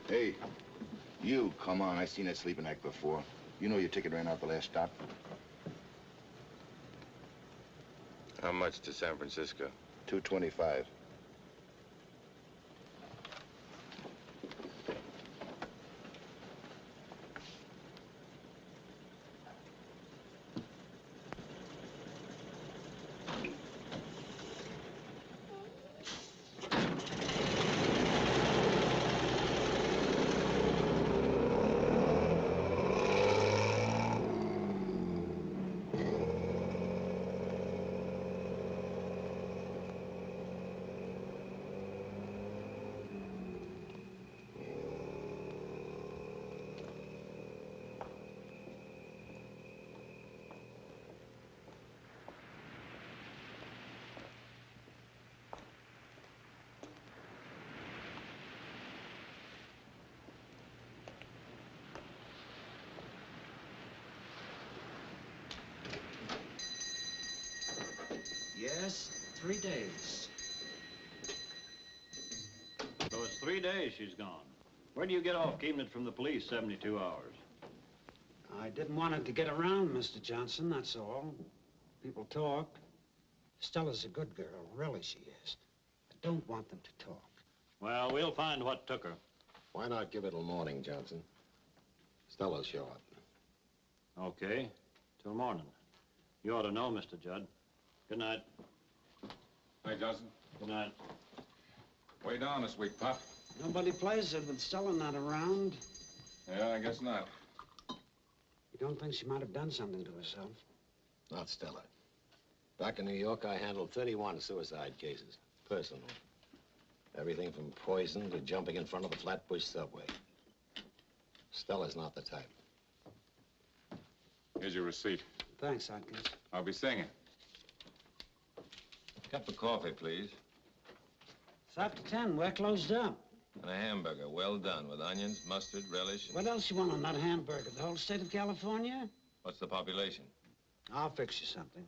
Hey, you, come on. I seen that sleeping act before. You know your ticket ran out the last stop. How much to San Francisco? $2.25. Yes, 3 days. So it's 3 days she's gone. Where do you get off keeping it from the police 72 hours? I didn't want it to get around, Mr. Johnson, that's all. People talk. Stella's a good girl, really she is. I don't want them to talk. Well, we'll find what took her. Why not give it till morning, Johnson? Stella'll show up. Okay, till morning. You ought to know, Mr. Judd. Good night. Hey, Johnson. Good night. Way down this week, Pop. Nobody plays it with Stella not around. Yeah, I guess not. You don't think she might have done something to herself? Not Stella. Back in New York, I handled 31 suicide cases, personally. Everything from poison to jumping in front of the Flatbush subway. Stella's not the type. Here's your receipt. Thanks, Atkins. I'll be singing. Cup of coffee, please. It's after 10. We're closed up. And a hamburger, well done, with onions, mustard, relish. What else you want on that hamburger? The whole state of California? What's the population? I'll fix you something.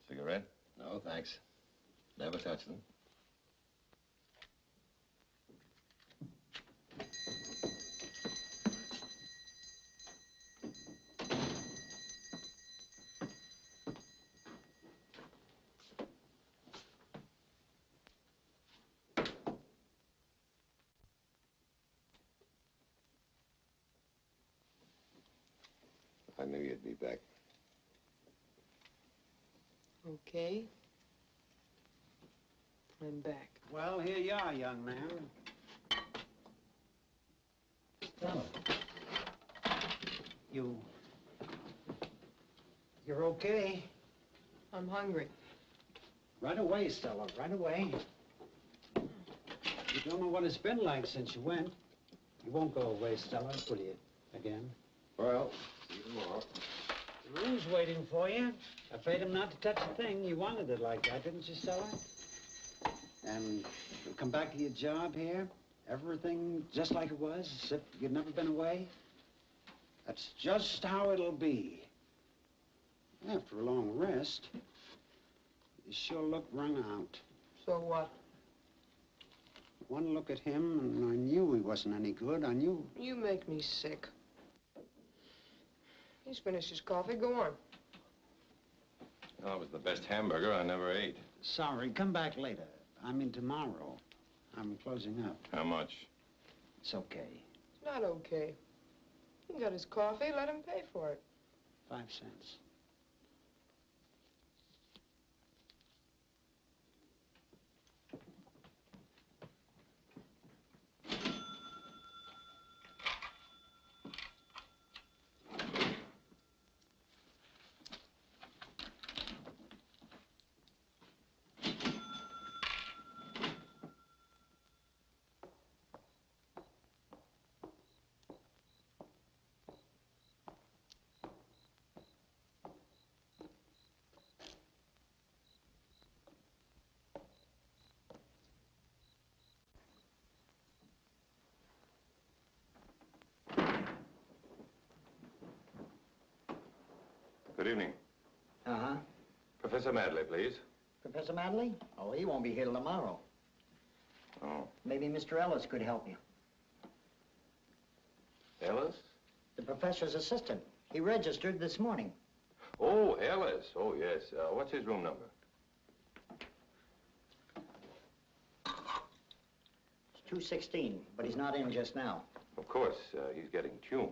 Cigarette? No, thanks. Never touch them. I knew you'd be back. Okay. I'm back. Well, here you are, young man. Stella. You're okay? I'm hungry. Right away, Stella, right away. You don't know what it's been like since you went. You won't go away, Stella, will you? Again? Well, see you tomorrow. Lou's waiting for you. I paid him not to touch a thing. You wanted it like that, didn't you, Stella? And you'll come back to your job here? Everything just like it was, as if you'd never been away? That's just how it'll be. After a long rest, you sure look wrung out. So what? One look at him, and I knew he wasn't any good. I knew. You make me sick. He's finished his coffee. Go on. Well, it was the best hamburger I never ate. Sorry, come back later. I mean tomorrow. I'm closing up. How much? It's okay. It's not okay. He got his coffee. Let him pay for it. 5 cents. Good evening. Uh-huh. Professor Madley, please. Professor Madley? Oh, he won't be here till tomorrow. Oh. Maybe Mr. Ellis could help you. Ellis? The professor's assistant. He registered this morning. Oh, Ellis. Oh, yes. What's his room number? It's 216, but he's not in just now. Of course, he's getting tuned.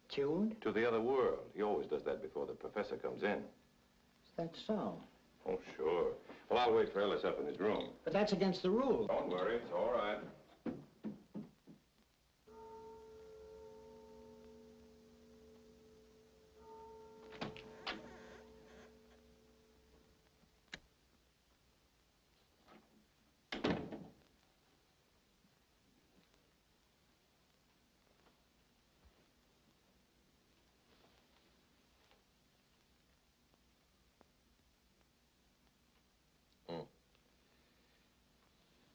Tuned? To the other world. He always does that before the professor comes in. Is that so? Oh, sure. Well, I'll wait for Ellis up in his room. But that's against the rules. Don't worry, it's all right.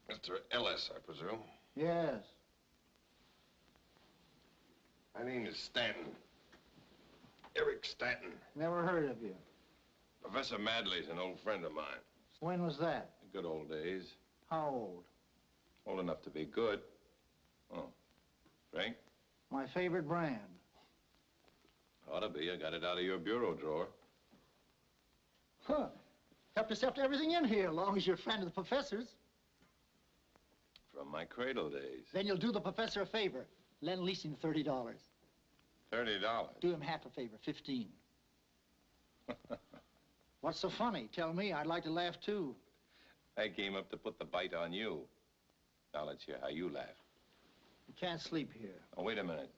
Mr. Ellis, I presume. Yes. My name is Stanton. Eric Stanton. Never heard of you. Professor Madley's an old friend of mine. When was that? Good old days. How old? Old enough to be good. Oh. Drink? My favorite brand. Ought to be. I got it out of your bureau drawer. Huh. Help yourself to everything in here, as long as you're a friend of the professor's. From my cradle days. Then you'll do the professor a favor. Lend leasing $30. $30. Do him half a favor, 15. What's so funny? Tell me, I'd like to laugh too. I came up to put the bite on you. Now let's hear how you laugh. You can't sleep here. Oh, wait a minute.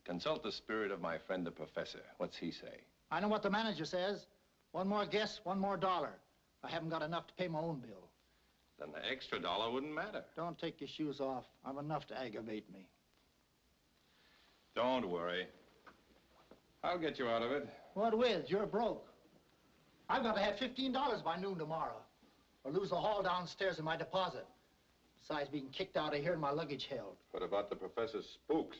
Consult the spirit of my friend the professor. What's he say? I know what the manager says. One more guess, $1 more. I haven't got enough to pay my own bill. Then the extra $1 wouldn't matter. Don't take your shoes off. I've enough to aggravate me. Don't worry. I'll get you out of it. What with? You're broke. I've got to have $15 by noon tomorrow, or lose the haul downstairs in my deposit. Besides being kicked out of here and my luggage held. What about the professor's spooks?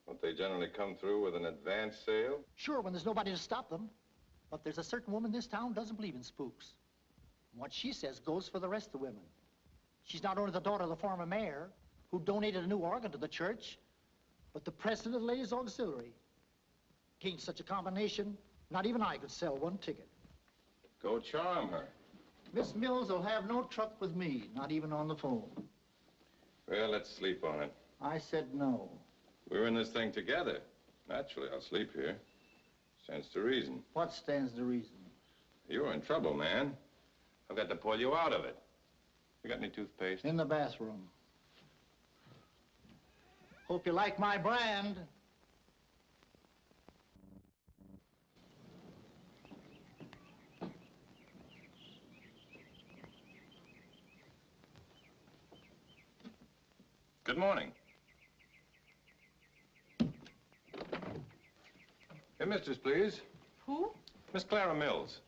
Won't they generally come through with an advance sale? Sure, when there's nobody to stop them. But there's a certain woman in this town who doesn't believe in spooks. What she says goes for the rest of the women. She's not only the daughter of the former mayor, who donated a new organ to the church, but the president of the Ladies' Auxiliary. Against such a combination, not even I could sell one ticket. Go charm her. Miss Mills will have no truck with me, not even on the phone. Well, let's sleep on it. I said no. We're in this thing together. Naturally, I'll sleep here. Stands to reason. What stands to reason? You're in trouble, man. I've got to pull you out of it. You got any toothpaste? In the bathroom. Hope you like my brand. Good morning. Hey, mistress, please. Who? Miss Clara Mills.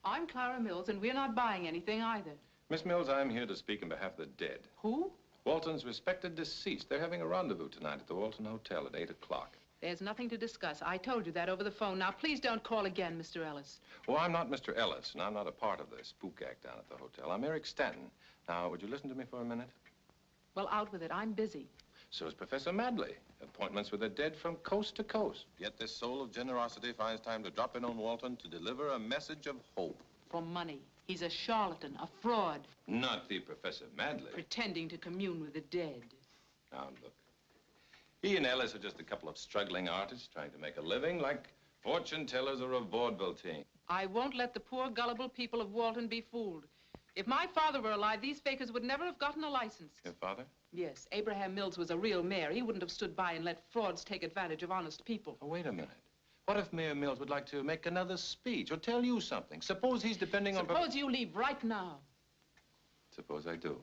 I'm Clara Mills, and we're not buying anything either. Miss Mills, I'm here to speak on behalf of the dead. Who? Walton's respected deceased. They're having a rendezvous tonight at the Walton Hotel at 8 o'clock. There's nothing to discuss. I told you that over the phone. Now, please don't call again, Mr. Ellis. Oh, I'm not Mr. Ellis, and I'm not a part of the spook act down at the hotel. I'm Eric Stanton. Now, would you listen to me for a minute? Well, out with it. I'm busy. So is Professor Madley. Appointments with the dead from coast to coast. Yet this soul of generosity finds time to drop in on Walton to deliver a message of hope. For money. He's a charlatan, a fraud. Not the Professor Madley. Pretending to commune with the dead. Now, look. He and Ellis are just a couple of struggling artists trying to make a living like fortune tellers or a vaudeville team. I won't let the poor, gullible people of Walton be fooled. If my father were alive, these fakers would never have gotten a license. Your father? Yes, Abraham Mills was a real mayor. He wouldn't have stood by and let frauds take advantage of honest people. Oh, wait a minute. What if Mayor Mills would like to make another speech or tell you something? Suppose he's depending on... Suppose you leave right now. Suppose I do.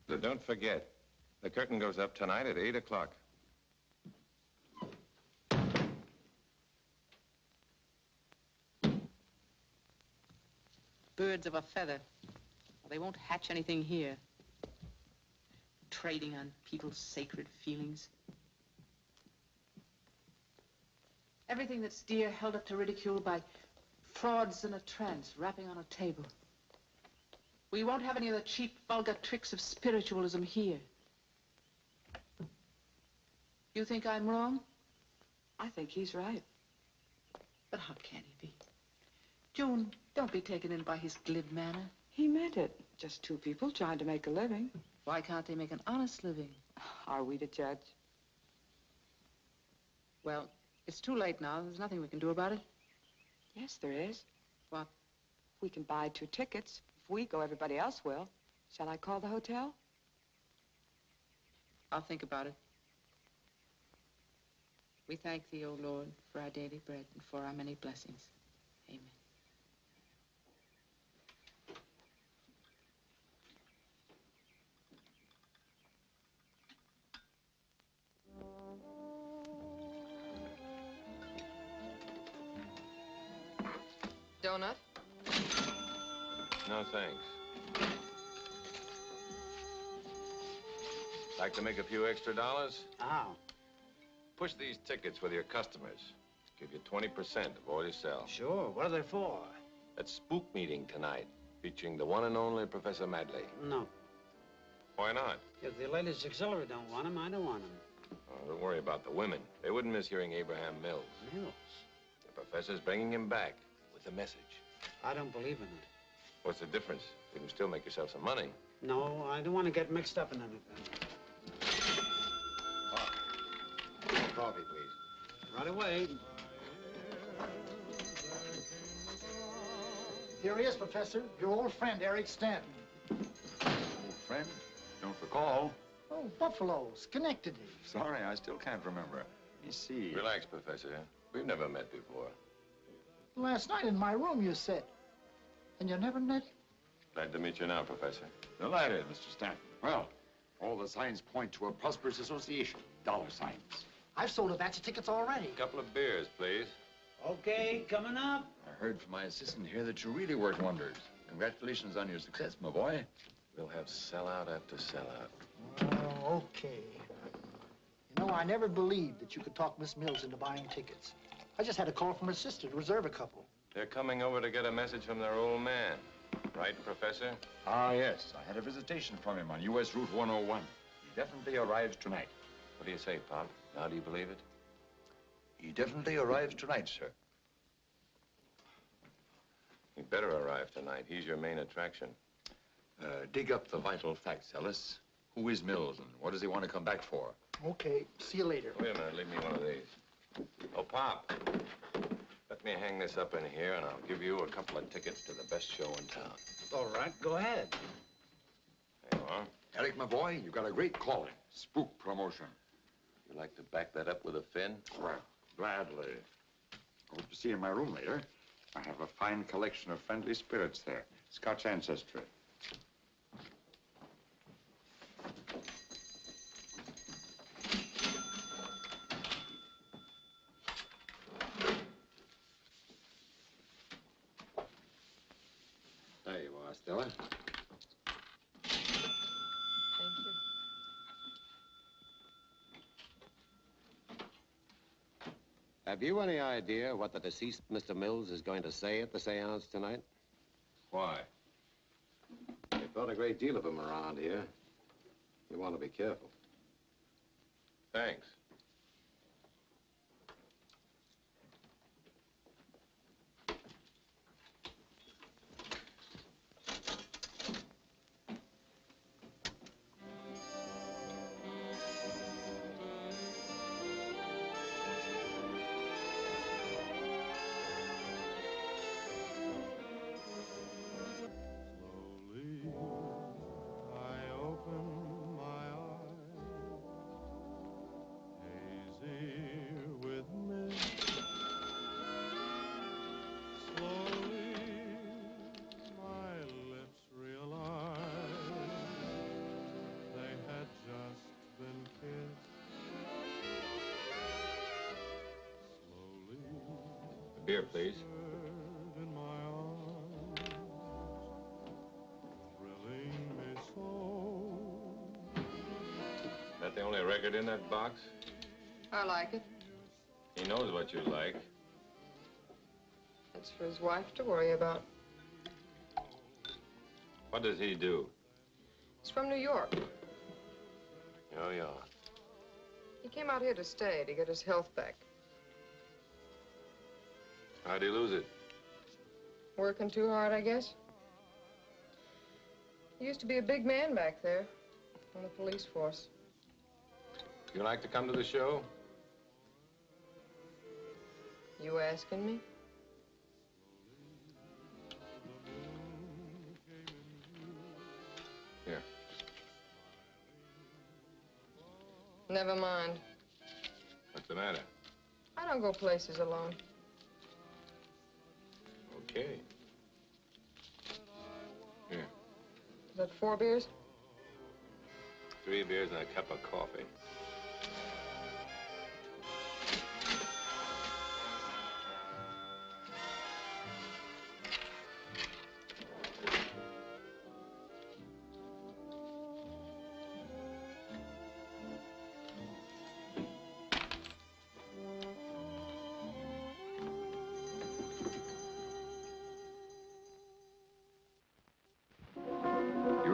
So don't forget, the curtain goes up tonight at 8 o'clock. Birds of a feather. They won't hatch anything here. Trading on people's sacred feelings. Everything that's dear held up to ridicule by frauds in a trance, rapping on a table. We won't have any of the cheap, vulgar tricks of spiritualism here. You think I'm wrong? I think he's right. But how can he be? June, don't be taken in by his glib manner. He meant it. Just two people trying to make a living. Why can't they make an honest living? Are we to judge? Well, it's too late now. There's nothing we can do about it. Yes, there is. What? We can buy 2 tickets. If we go, everybody else will. Shall I call the hotel? I'll think about it. We thank thee, O Lord, for our daily bread and for our many blessings. Amen. Donut? No, thanks. Like to make a few extra dollars? How? Push these tickets with your customers. Give you 20% of all you sell. Sure. What are they for? That spook meeting tonight, featuring the one and only Professor Madley. No. Why not? If the ladies auxiliary don't want them, I don't want them. Oh, don't worry about the women. They wouldn't miss hearing Abraham Mills. Mills? The professor's bringing him back with a message. I don't believe in it. What's the difference? You can still make yourself some money. No, I don't want to get mixed up in anything. Coffee, please. Right away. Here he is, Professor. Your old friend, Eric Stanton. Old friend? Don't recall. Oh, Buffalo, Schenectady. Sorry, I still can't remember. Let me see. Relax, Professor. We've never met before. Last night in my room, you said. And you never met him? Glad to meet you now, Professor. Delighted, Mr. Stanton. Well, all the signs point to a prosperous association. Dollar signs. I've sold a batch of tickets already. A couple of beers, please. Okay, coming up. I heard from my assistant here that you really worked wonders. Congratulations on your success, my boy. We'll have sellout after sellout. Oh, okay. You know, I never believed that you could talk Miss Mills into buying tickets. I just had a call from her sister to reserve a couple. They're coming over to get a message from their old man. Right, Professor? Ah, yes. I had a visitation from him on U.S. Route 101. He definitely arrives tonight. What do you say, Pop? Now do you believe it? He definitely arrives tonight, sir. He'd better arrive tonight. He's your main attraction. Dig up the vital facts, Ellis. Who is Mills, and what does he want to come back for? Okay, see you later. Wait a minute, leave me one of these. Oh, Pop, let me hang this up in here, and I'll give you a couple of tickets to the best show in town. All right, go ahead. There you are. Eric, my boy, you've got a great calling. Spook promotion. You like to back that up with a fin? Well, gladly. Hope to see you in my room later. I have a fine collection of friendly spirits there. Scotch ancestry. There you are, Stella. Thank you. Have you any idea what the deceased Mr. Mills is going to say at the seance tonight? Why? They thought a great deal of him around here. You want to be careful. Thanks. Beer, please. That the only record in that box? I like it. He knows what you like. That's for his wife to worry about. What does he do? He's from New York. Oh, yeah. He came out here to stay, to get his health back. How'd he lose it? Working too hard, I guess. He used to be a big man back there on the police force. You like to come to the show? You asking me? Here. Never mind. What's the matter? I don't go places alone. Okay. Here. Is that 4 beers? 3 beers and a cup of coffee.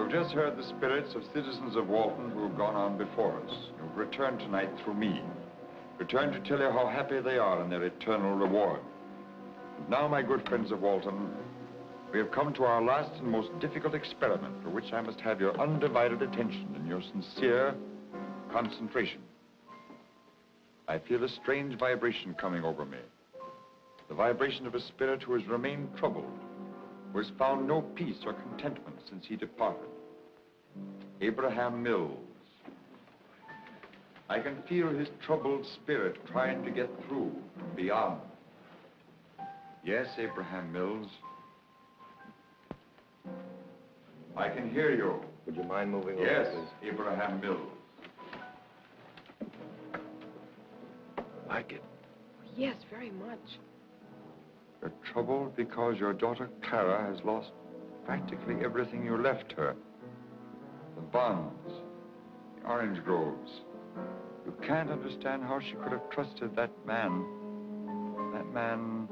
Just heard the spirits of citizens of Walton who have gone on before us, who've returned tonight through me. Returned to tell you how happy they are in their eternal reward. And now, my good friends of Walton, we have come to our last and most difficult experiment, for which I must have your undivided attention and your sincere concentration. I feel a strange vibration coming over me. The vibration of a spirit who has remained troubled, who has found no peace or contentment since he departed. Abraham Mills. I can feel his troubled spirit trying to get through from beyond. Yes, Abraham Mills. I can hear you. Would you mind moving over, Yes, please? Abraham Mills. Like it. Yes, very much. You're troubled because your daughter Clara has lost practically everything you left her. The bonds, the orange groves. You can't understand how she could have trusted that man. That man...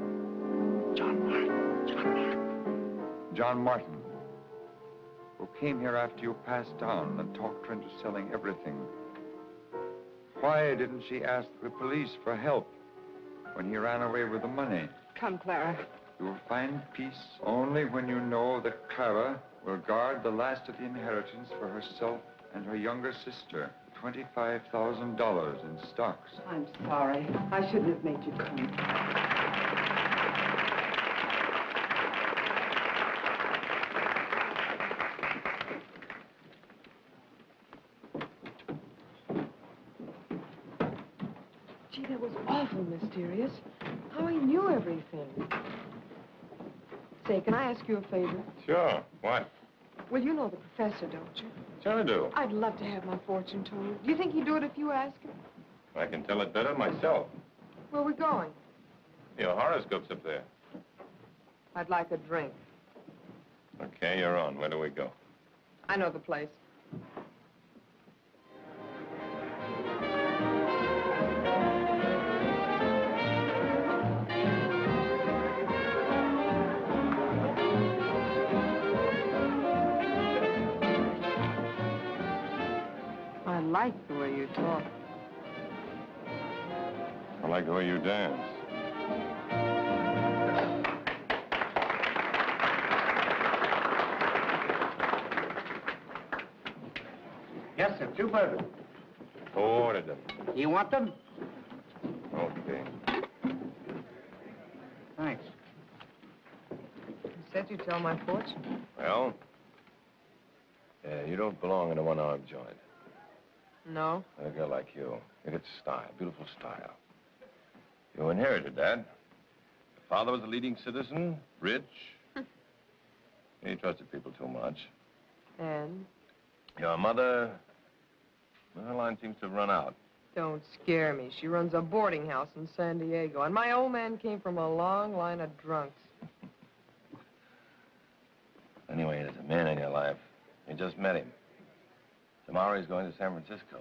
John Martin. John Martin, who came here after you passed down and talked her into selling everything. Why didn't she ask the police for help when he ran away with the money? Come, Clara. You will find peace only when you know that Clara will guard the last of the inheritance for herself and her younger sister. $25,000 in stocks. I'm sorry. I shouldn't have made you come. Gee, that was awful mysterious. How he knew everything. Say, can I ask you a favor? Sure. What? Well, you know the professor, don't you? Sure I do. I'd love to have my fortune told. Do you think he'd do it if you asked him? I can tell it better myself. Where are we going? Your horoscope's up there. I'd like a drink. Okay, you're on. Where do we go? I know the place. I like the way you talk. I like the way you dance. Yes, sir. 2 burgers. Who ordered them? You want them? Okay. Thanks. You said you'd tell my fortune. Well? Yeah, you don't belong in a one-armed joint. No? A girl like you. You get style, beautiful style. You inherited that. Your father was a leading citizen, rich. He trusted people too much. And? Your mother, well, her line seems to have run out. Don't scare me. She runs a boarding house in San Diego. And my old man came from a long line of drunks. Anyway, there's a man in your life. You just met him. Tomorrow he's going to San Francisco.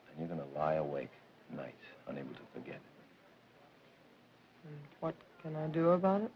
And you're going to lie awake nights, unable to forget. And what can I do about it?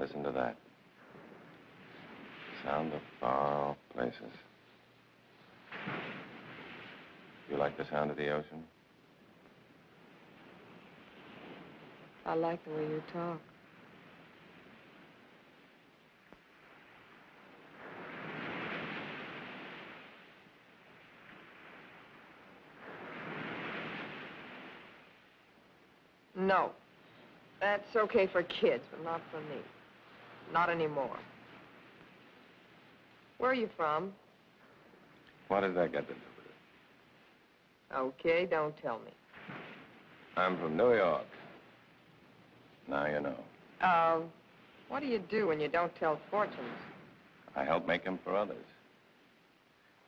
Listen to that. Sound of far off places. You like the sound of the ocean? I like the way you talk. No. That's okay for kids, but not for me. Not anymore. Where are you from? What does that got to do with it? Okay, don't tell me. I'm from New York. Now you know. What do you do when you don't tell fortunes? I help make them for others.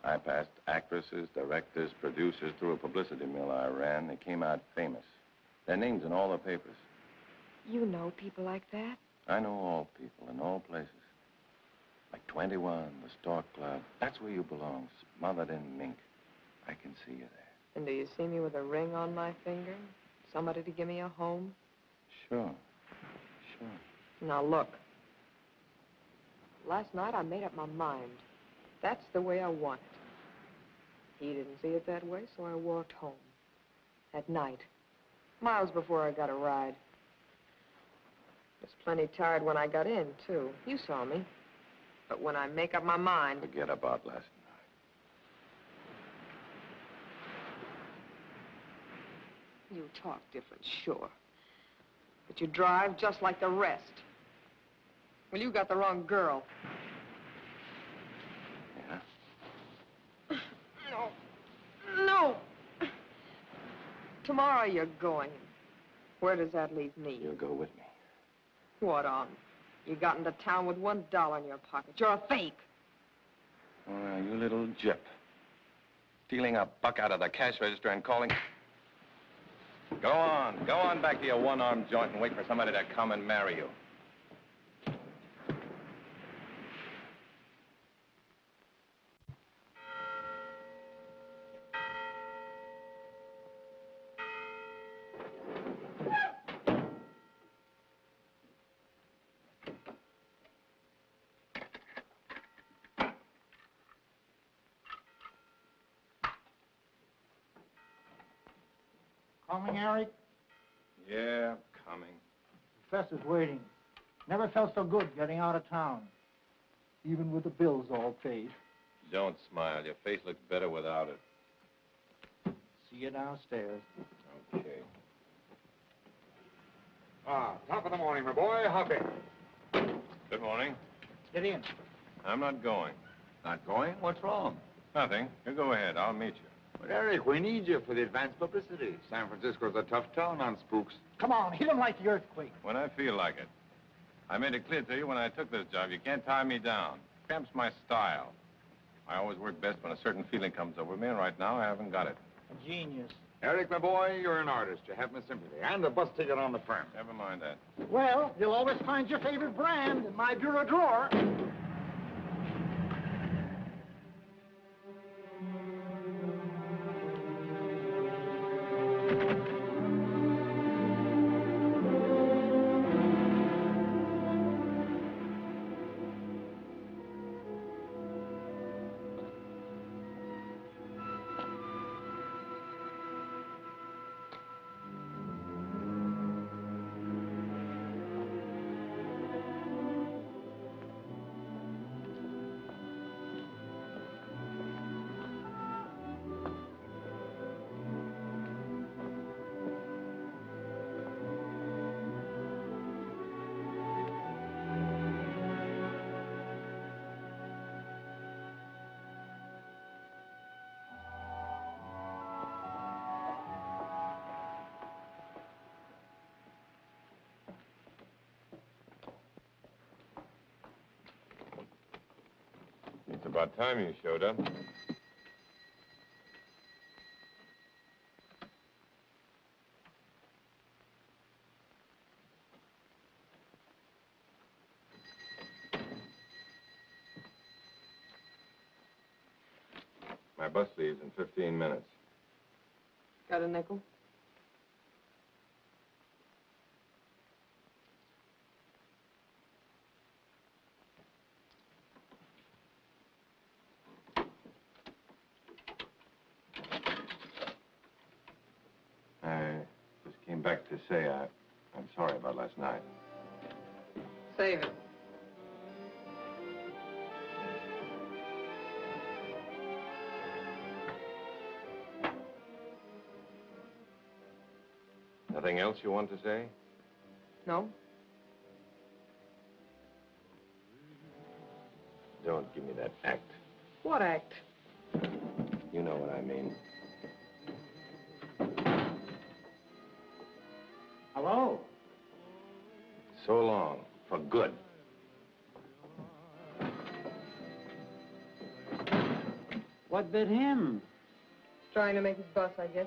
I passed actresses, directors, producers through a publicity mill I ran. They came out famous. Their names in all the papers. You know people like that? I know all people in all places. Like 21, the Stork Club. That's where you belong, smothered in mink. I can see you there. And do you see me with a ring on my finger? Somebody to give me a home? Sure. Now, look. Last night, I made up my mind. That's the way I want it. He didn't see it that way, so I walked home. At night. Miles before I got a ride. Was plenty tired when I got in, too. You saw me. But when I make up my mind... Forget about last night. You talk different, sure. But you drive just like the rest. Well, you got the wrong girl. Yeah? No. Tomorrow you're going. Where does that leave me? You'll go with me. What on? You got into town with $1 in your pocket. You're a fake. Oh, you little gyp. Stealing a buck out of the cash register and calling... Go on back to your one-armed joint and wait for somebody to come and marry you. Coming, Eric? Yeah, coming. Professor's waiting. Never felt so good getting out of town. Even with the bills all paid. Don't smile. Your face looks better without it. See you downstairs. Okay. Top of the morning, my boy. Hop in. Good morning. Get in. I'm not going. Not going? What's wrong? Nothing. You go ahead. I'll meet you. But, Eric, we need you for the advance publicity. San Francisco's a tough town on spooks. Come on, hit him like the earthquake. When I feel like it. I made it clear to you when I took this job, you can't tie me down. Cramps my style. I always work best when a certain feeling comes over me, and right now I haven't got it. A genius. Eric, my boy, you're an artist. You have my sympathy. And a bus ticket on the firm. Never mind that. Well, you'll always find your favorite brand in my bureau drawer. about time you showed up. My bus leaves in 15 minutes. Got a nickel? I just came back to say I'm sorry about last night. Save it. Nothing else you want to say? No? Don't give me that act. What act? You know what I mean. Hello? So long. For good. What bit him? Trying to make his bus, I guess.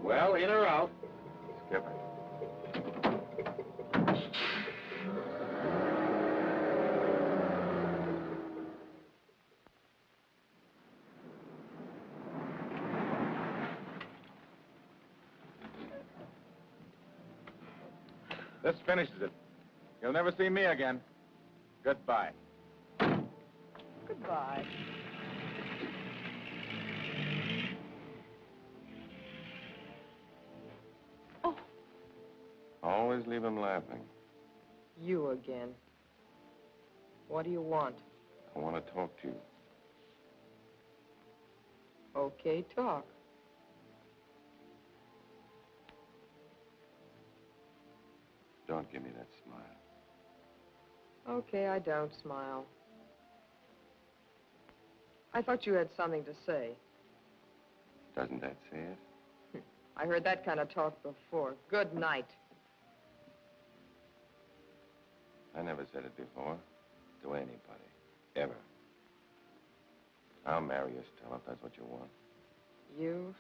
Well, in or out? Skipper. This finishes it. You'll never see me again. Goodbye. Goodbye. Always leave him laughing. You again. What do you want? I want to talk to you. Okay, talk. Don't give me that smile. Okay, I don't smile. I thought you had something to say. Doesn't that say it? I heard that kind of talk before. Good night. I never said it before. To anybody. Ever. I'll marry you, Stella, if that's what you want. You?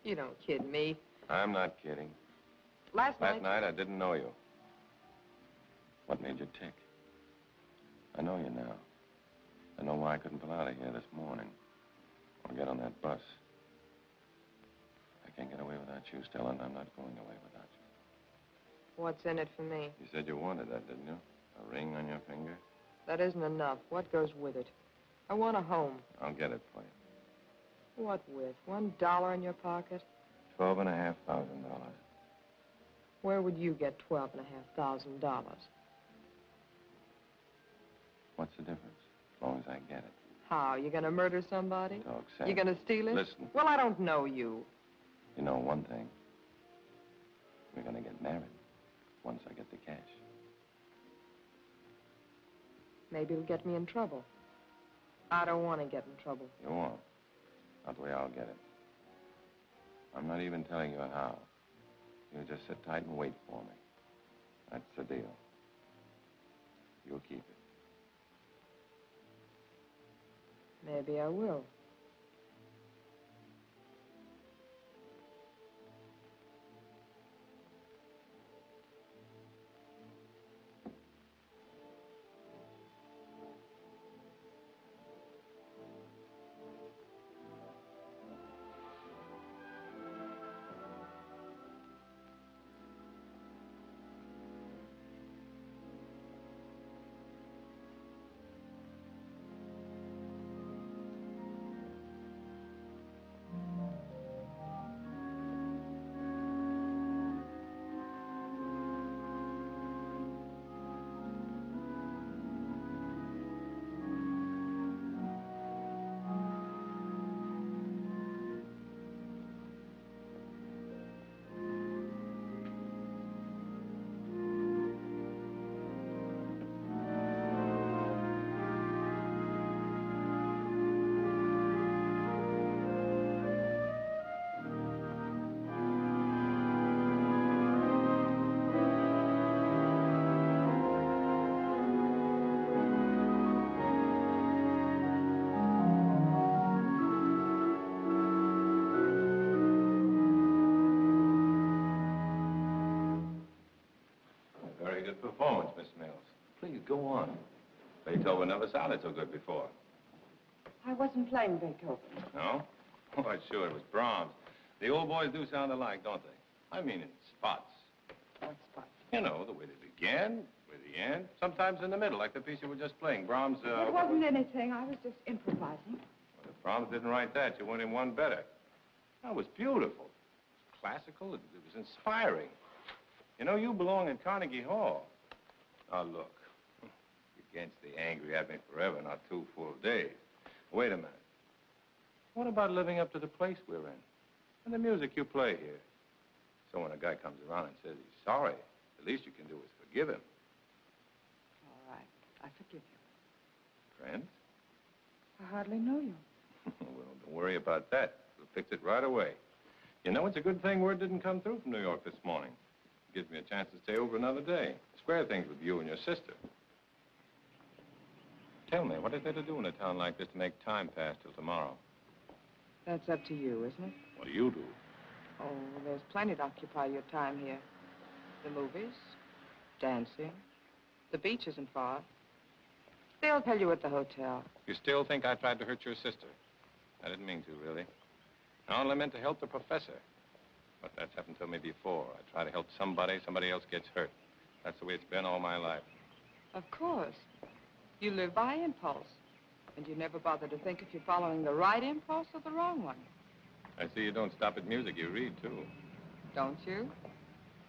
You don't kid me. I'm not kidding. Last night I didn't know you. What made you tick? I know you now. I know why I couldn't pull out of here this morning. Or get on that bus. I can't get away without you, Stella, and I'm not going away without you. What's in it for me? You said you wanted that, didn't you? A ring on your finger? That isn't enough. What goes with it? I want a home. I'll get it for you. What with? $1 in your pocket? $12,500. Where would you get $12,500? What's the difference? As long as I get it. How? You gonna murder somebody? Talk sense. You gonna steal it? Listen. Well, I don't know you. You know one thing. We're gonna get married once I get the cash. Maybe it'll get me in trouble. I don't want to get in trouble. You won't. Not the way I'll get it. I'm not even telling you how. You just sit tight and wait for me. That's the deal. You'll keep it. Maybe I will. Beethoven never sounded so good before. I wasn't playing Beethoven. No? Why, sure, it was Brahms. The old boys do sound alike, don't they? I mean in spots. What spot? You know, the way they begin, with the end, sometimes in the middle, like the piece you were just playing. Brahms, It wasn't anything. I was just improvising. Well, if Brahms didn't write that, you went in one better. That was beautiful. It was classical. It was inspiring. You know, you belong in Carnegie Hall. Now, look. You can't stay angry at me forever, not 2 full days. Wait a minute. What about living up to the place we're in? And the music you play here? So when a guy comes around and says he's sorry, the least you can do is forgive him. All right. I forgive you. Friends? I hardly know you. Well, don't worry about that. We'll fix it right away. You know, it's a good thing word didn't come through from New York this morning. It gives me a chance to stay over another day. Square things with you and your sister. Tell me, what is there to do in a town like this to make time pass till tomorrow? That's up to you, isn't it? What do you do? Oh, there's plenty to occupy your time here. The movies, dancing, the beach isn't far. They'll tell you at the hotel. You still think I tried to hurt your sister? I didn't mean to, really. I only meant to help the professor. But that's happened to me before. I try to help somebody, somebody else gets hurt. That's the way it's been all my life. Of course. You live by impulse. And you never bother to think if you're following the right impulse or the wrong one. I see you don't stop at music. You read, too. Don't you?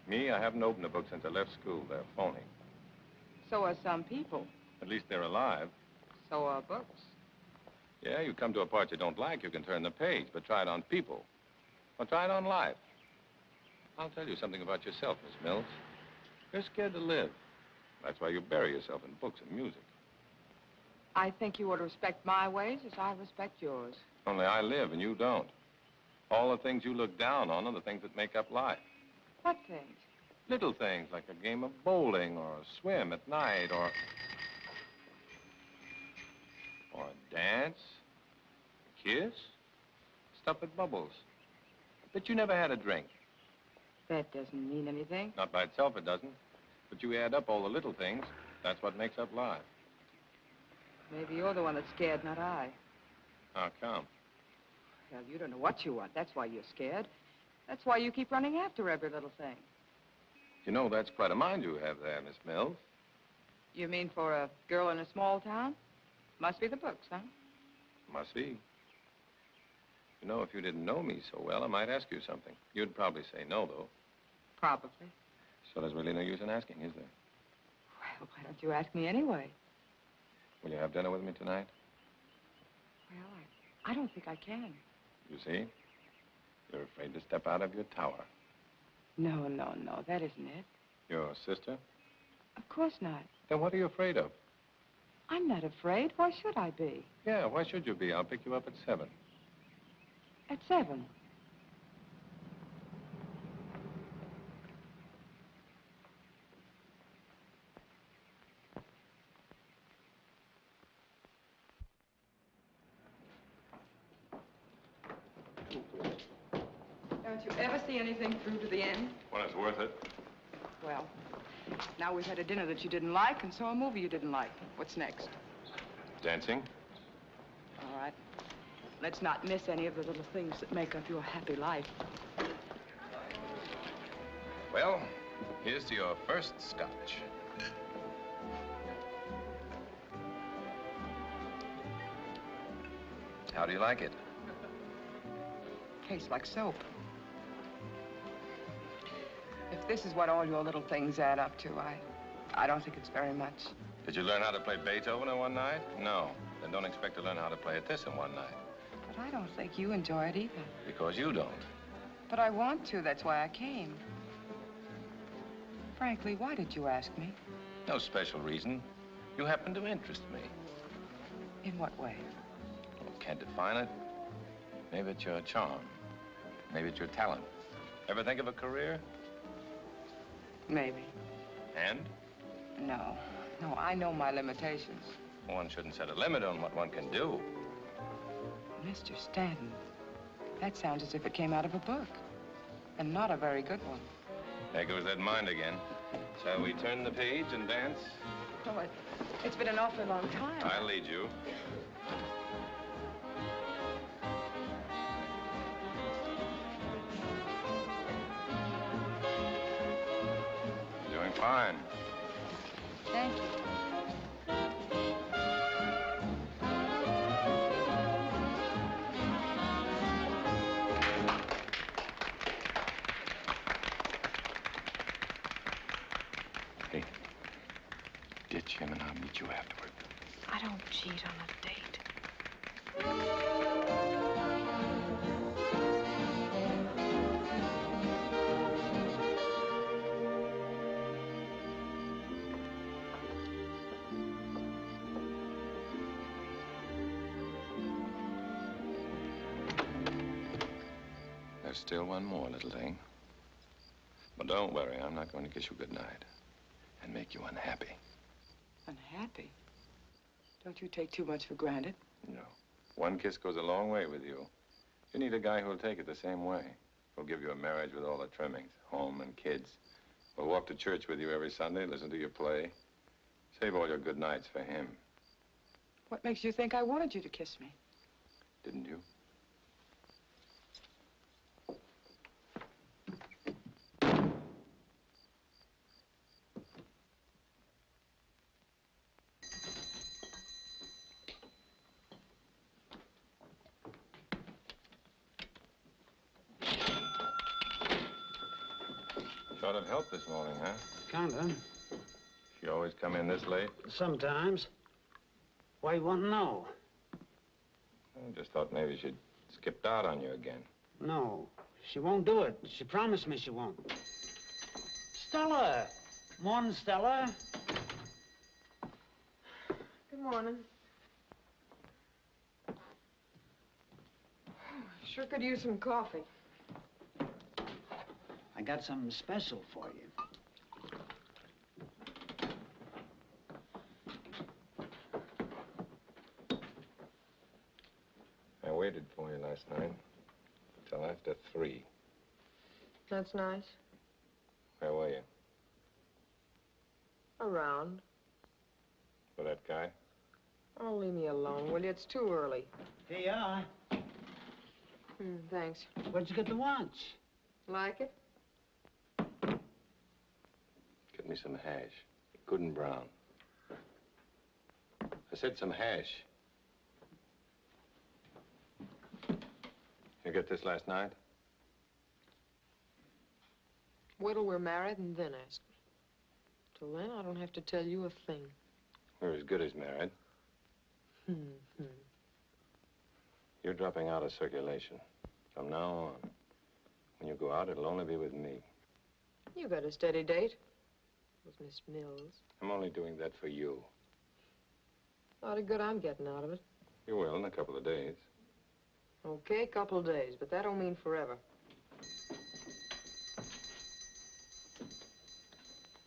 Me, I haven't opened a book since I left school. They're phony. So are some people. At least they're alive. So are books. Yeah, you come to a part you don't like, you can turn the page, but try it on people. Or try it on life. I'll tell you something about yourself, Miss Mills. You're scared to live. That's why you bury yourself in books and music. I think you ought to respect my ways as I respect yours. Only I live and you don't. All the things you look down on are the things that make up life. What things? Little things like a game of bowling or a swim at night or a dance, a kiss, stuff that bubbles. But you never had a drink. That doesn't mean anything. Not by itself, it doesn't. But you add up all the little things. That's what makes up life. Maybe you're the one that's scared, not I. How come? Well, you don't know what you want. That's why you're scared. That's why you keep running after every little thing. You know, that's quite a mind you have there, Miss Mills. You mean for a girl in a small town? Must be the books, huh? Must be. You know, if you didn't know me so well, I might ask you something. You'd probably say no, though. Probably. So there's really no use in asking, is there? Well, why don't you ask me anyway? Will you have dinner with me tonight? Well, I don't think I can. You see? You're afraid to step out of your tower. No, that isn't it. Your sister? Of course not. Then what are you afraid of? I'm not afraid. Why should I be? Yeah, why should you be? I'll pick you up at 7. At 7? Don't you ever see anything through to the end? When it's worth it. Well, now we've had a dinner that you didn't like and saw a movie you didn't like. What's next? Dancing? All right. Let's not miss any of the little things that make up your happy life. Well, here's to your first scotch. How do you like it? Tastes like soap. If this is what all your little things add up to, I don't think it's very much. Did you learn how to play Beethoven in one night? No. Then don't expect to learn how to play at this in one night. But I don't think you enjoy it either. Because you don't. But I want to. That's why I came. Frankly, why did you ask me? No special reason. You happen to interest me. In what way? Well, can't define it. Maybe it's your charm. Maybe it's your talent. Ever think of a career? Maybe. And? No, I know my limitations. One shouldn't set a limit on what one can do. Mr. Stanton, that sounds as if it came out of a book. And not a very good one. There goes that mind again. Shall we turn the page and dance? Oh, It's been an awfully long time. I'll lead you. You're doing fine. Thank you. Hey, ditch him and I'll meet you afterward. I don't cheat on a date. There's still one more little thing. But don't worry, I'm not going to kiss you goodnight and make you unhappy. Unhappy? Don't you take too much for granted? No. One kiss goes a long way with you. You need a guy who'll take it the same way. Who'll give you a marriage with all the trimmings, home and kids. Who'll walk to church with you every Sunday, listen to your play. Save all your good nights for him. What makes you think I wanted you to kiss me? Didn't you? Sort of helped this morning, huh? Kinda. She always come in this late? Sometimes. Why you want to know? I just thought maybe she'd skipped out on you again. No, she won't do it. She promised me she won't. Stella! Morning, Stella. Good morning. Sure could use some coffee. I got something special for you. I waited for you last night until after 3. That's nice. Where were you? Around. For that guy? Oh, leave me alone, will you? It's too early. Here you are. Thanks. Where'd you get the watch? Like it? Get me some hash. Good and brown. I said some hash. You get this last night? Wait till we're married and then ask me. Till then, I don't have to tell you a thing. We're as good as married. You're dropping out of circulation. From now on. When you go out, it'll only be with me. You got a steady date with Miss Mills. I'm only doing that for you. Lot of good I'm getting out of it. You will in a couple of days. Okay, couple days, but that don't mean forever.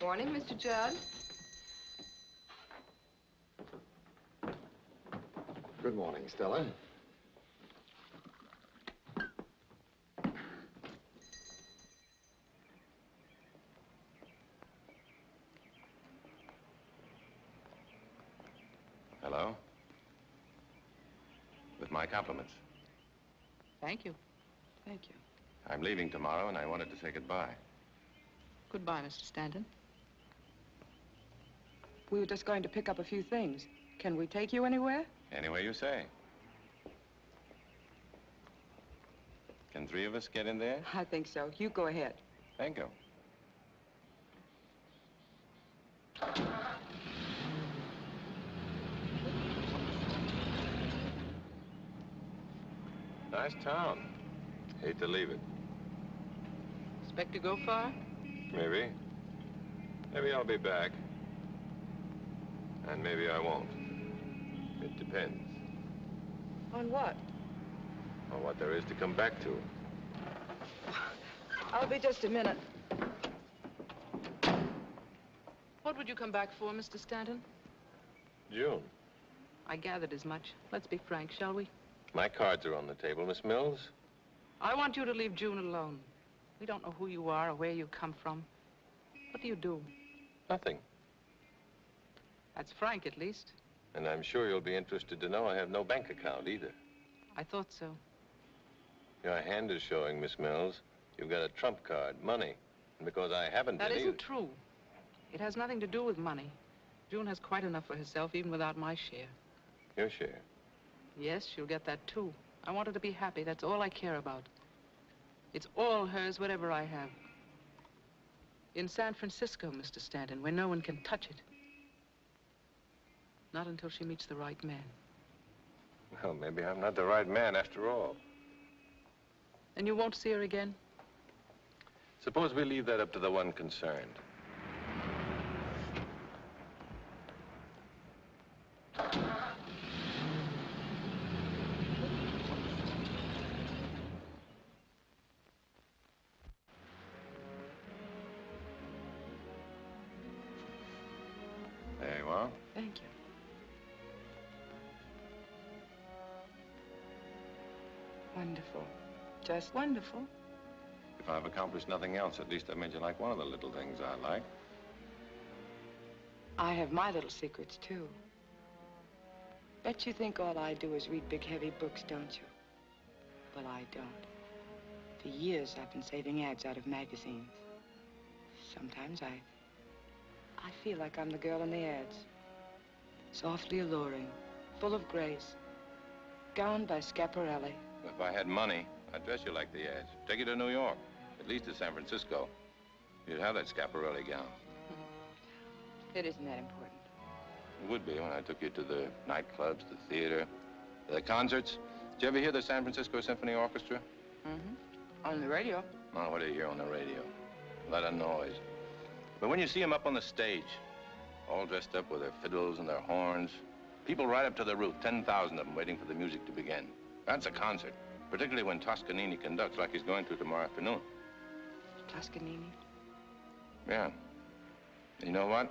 Morning, Mr. Judd. Good morning, Stella. Hello? With my compliments. Thank you. Thank you. I'm leaving tomorrow, and I wanted to say goodbye. Goodbye, Mr. Stanton. We were just going to pick up a few things. Can we take you anywhere? Anywhere you say. Can 3 of us get in there? I think so. You go ahead. Thank you. Nice town. Hate to leave it. Expect to go far? Maybe. Maybe I'll be back. And maybe I won't. It depends On what? on what there is to come back to. I'll be just a minute. What would you come back for, Mr. Stanton? June, I gathered as much. Let's be frank, shall we? my cards are on the table, Miss Mills. I want you to leave June alone. We don't know who you are or where you come from. What do you do? Nothing. That's frank, at least. And I'm sure you'll be interested to know I have no bank account either. I thought so. Your hand is showing, Miss Mills. You've got a trump card, money. And because I haven't That been isn't either. true. It has nothing to do with money. June has quite enough for herself, even without my share. Your share. Yes, she'll get that, too. I want her to be happy. That's all I care about. It's all hers, whatever I have. In San Francisco, Mr. Stanton, where no one can touch it. Not until she meets the right man. Well, maybe I'm not the right man after all. And you won't see her again? Suppose we leave that up to the one concerned. There you are. Thank you. Wonderful. Just wonderful. If I've accomplished nothing else, at least I made you like one of the little things I like. I have my little secrets, too. Bet you think all I do is read big, heavy books, don't you? Well, I don't. For years, I've been saving ads out of magazines. Sometimes I feel like I'm the girl in the ads. Softly alluring, full of grace, gowned by Schiaparelli. If I had money, I'd dress you like the ads. Take you to New York, at least to San Francisco. You'd have that Schiaparelli gown. It isn't that important. It would be when I took you to the nightclubs, the theater, the concerts. Did you ever hear the San Francisco Symphony Orchestra? Mm-hmm. On the radio. Oh, what do you hear on the radio? A lot of noise. But when you see them up on the stage, all dressed up with their fiddles and their horns, people right up to the roof, 10,000 of them waiting for the music to begin. That's a concert, particularly when Toscanini conducts like he's going to tomorrow afternoon. Toscanini? Yeah. And you know what?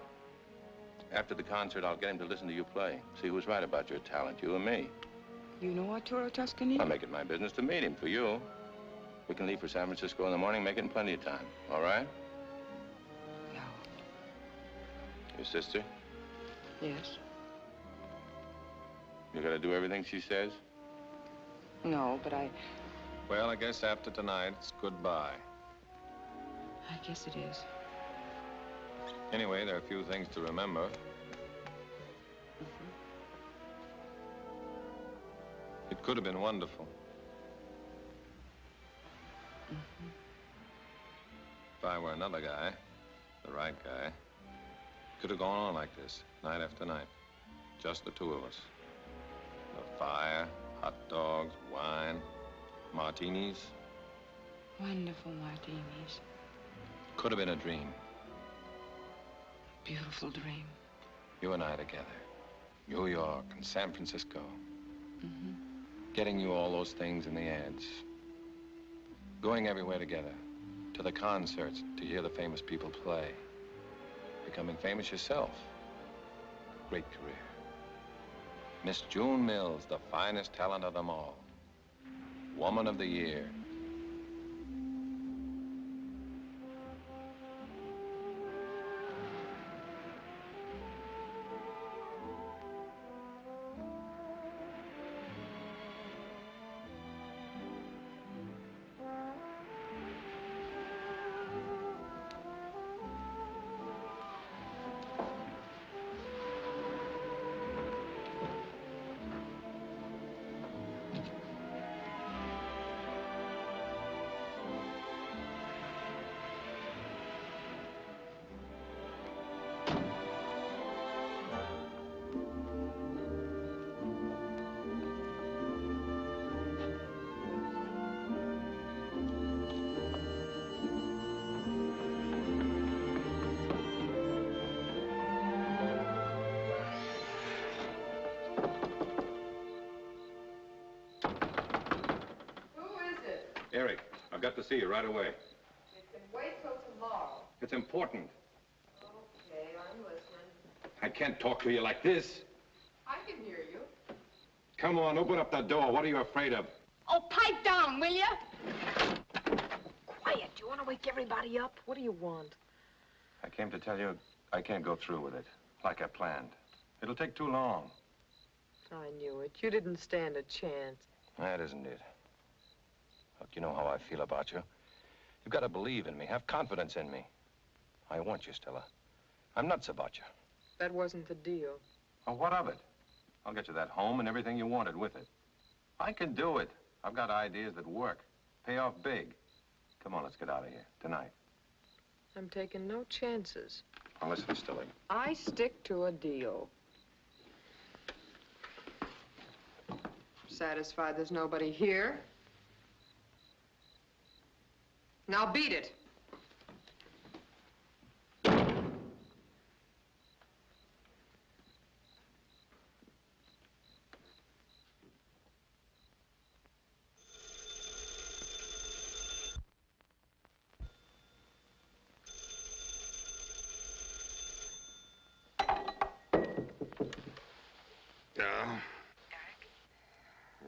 After the concert, I'll get him to listen to you play. See who's right about your talent, you or me. You know Arturo Toscanini? I'll make it my business to meet him for you. We can leave for San Francisco in the morning, make it in plenty of time. All right? No. Your sister? Yes. You gotta do everything she says? No, but Well, I guess after tonight, it's goodbye. I guess it is. Anyway, there are a few things to remember. It could have been wonderful. If I were another guy, the right guy, it could have gone on like this, night after night. Just the two of us. The fire, hot dogs, wine, martinis. Wonderful martinis. Could have been a dream. Beautiful dream. You and I together. New York and San Francisco. Getting you all those things in the ads. Going everywhere together. To the concerts, to hear the famous people play. Becoming famous yourself. Great career. Miss June Mills, the finest talent of them all. Woman of the Year. Eric, I've got to see you right away. You can wait till tomorrow. It's important. Okay, I'm listening. I can't talk to you like this. I can hear you. Come on, open up the door. What are you afraid of? Oh, pipe down, will you? Quiet. You want to wake everybody up? What do you want? I came to tell you I can't go through with it, like I planned. It'll take too long. I knew it. You didn't stand a chance. That isn't it. Look, you know how I feel about you. You've got to believe in me, have confidence in me. I want you, Stella. I'm nuts about you. That wasn't the deal. Well, what of it? I'll get you that home and everything you wanted with it. I can do it. I've got ideas that work. Pay off big. Come on, let's get out of here. Tonight. I'm taking no chances. Now, listen, Stella. I stick to a deal. Satisfied there's nobody here? Now beat it.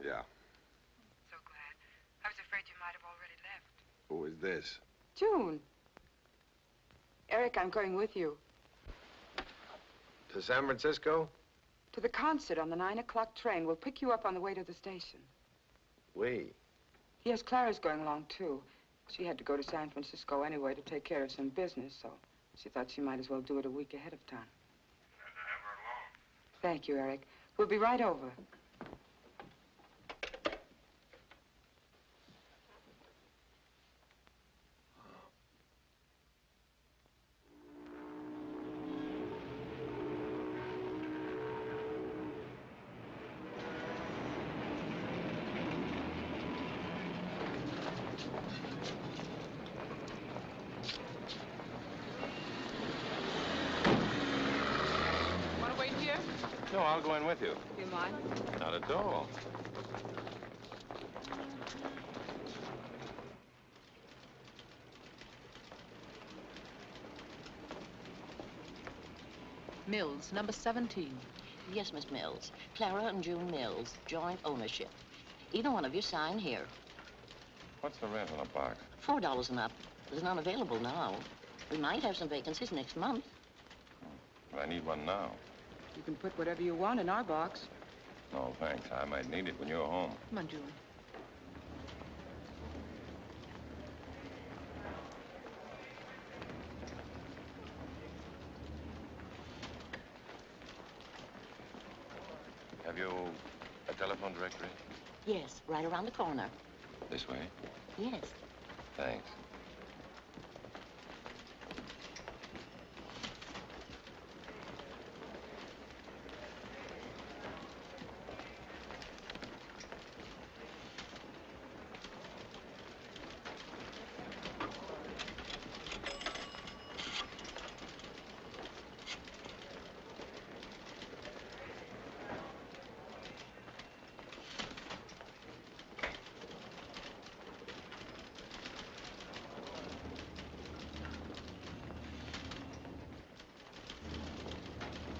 Yeah. So glad. I was afraid you might have already left. Who is this? June. Eric, I'm going with you. To San Francisco? To the concert on the 9 o'clock train. We'll pick you up on the way to the station. We? Yes, Clara's going along, too. She had to go to San Francisco anyway to take care of some business, so she thought she might as well do it a week ahead of time. Have her along. Thank you, Eric. We'll be right over. No, I'll go in with you. You mind? Not at all. Mills, number 17. Yes, Miss Mills. Clara and June Mills, joint ownership. Either one of you sign here. What's the rent on a box? $4 and up. There's none available now. We might have some vacancies next month. But I need one now. You can put whatever you want in our box. No, thanks. I might need it when you're home. Come on, June. Have you a telephone directory? Yes, right around the corner. This way? Yes. Thanks.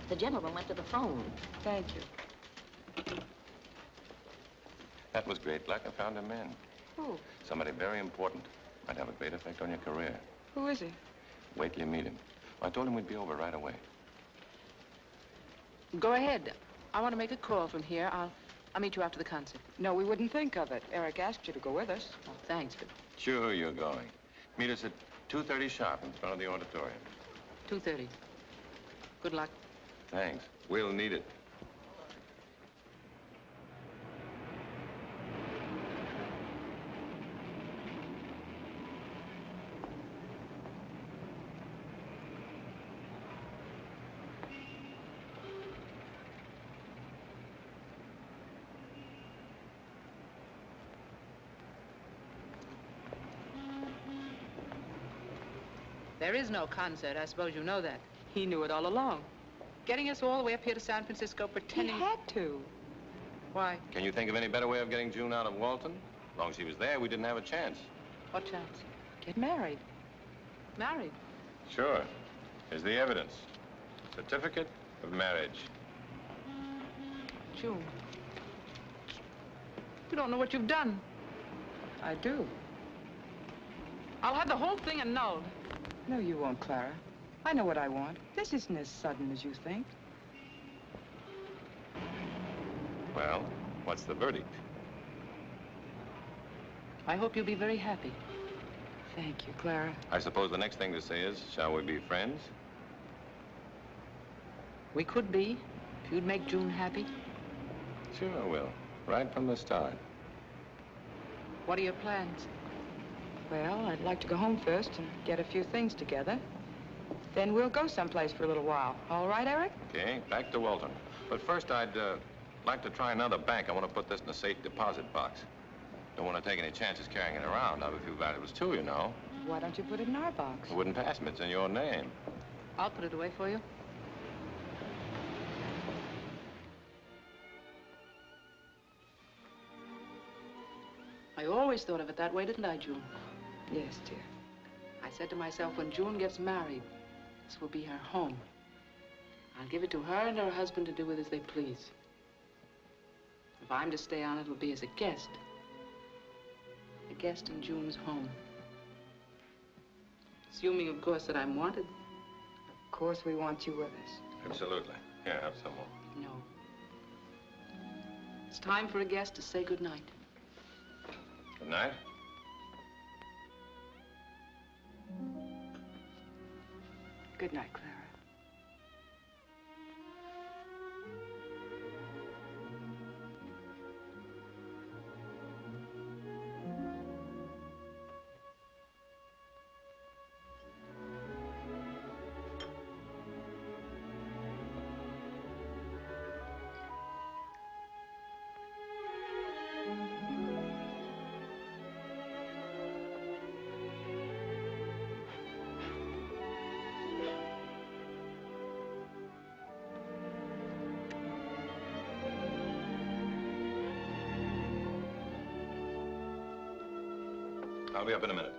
The gentleman went to the phone. Thank you. That was great luck. I found a man. Who? Somebody very important. Might have a great effect on your career. Who is he? Wait till you meet him. I told him we'd be over right away. Go ahead. I want to make a call from here. I'll meet you after the concert. No, we wouldn't think of it. Eric asked you to go with us. Oh, thanks, but... Sure, you're going. Meet us at 2:30 sharp in front of the auditorium. 2:30. Good luck. Thanks. We'll need it. There is no concert. I suppose you know that. He knew it all along. Getting us all the way up here to San Francisco, pretending... He had to. Why? Can you think of any better way of getting June out of Walton? As long as she was there, we didn't have a chance. What chance? Get married. Married? Sure. Here's the evidence. Certificate of marriage. June. You don't know what you've done. I do. I'll have the whole thing annulled. No, you won't, Clara. I know what I want. This isn't as sudden as you think. What's the verdict? I hope you'll be very happy. Thank you, Clara. I suppose the next thing to say is, shall we be friends? We could be, if you'd make June happy. Sure I will. Right from the start. What are your plans? Well, I'd like to go home first and get a few things together. Then we'll go someplace for a little while. All right, Eric? Okay, back to Walton. But first, I'd like to try another bank. I want to put this in a safe deposit box. Don't want to take any chances carrying it around. I have a few valuables, too, you know. Why don't you put it in our box? It wouldn't pass me. It's in your name. I'll put it away for you. I always thought of it that way, didn't I, June? Yes, dear. I said to myself, when June gets married, this will be her home. I'll give it to her and her husband to do with as they please. If I'm to stay on, it'll be as a guest. A guest in June's home. Assuming, of course, that I'm wanted. Of course we want you with us. Absolutely. Here, have some more. No. It's time for a guest to say goodnight. Good night. Good night, Clara. I'll be up in a minute.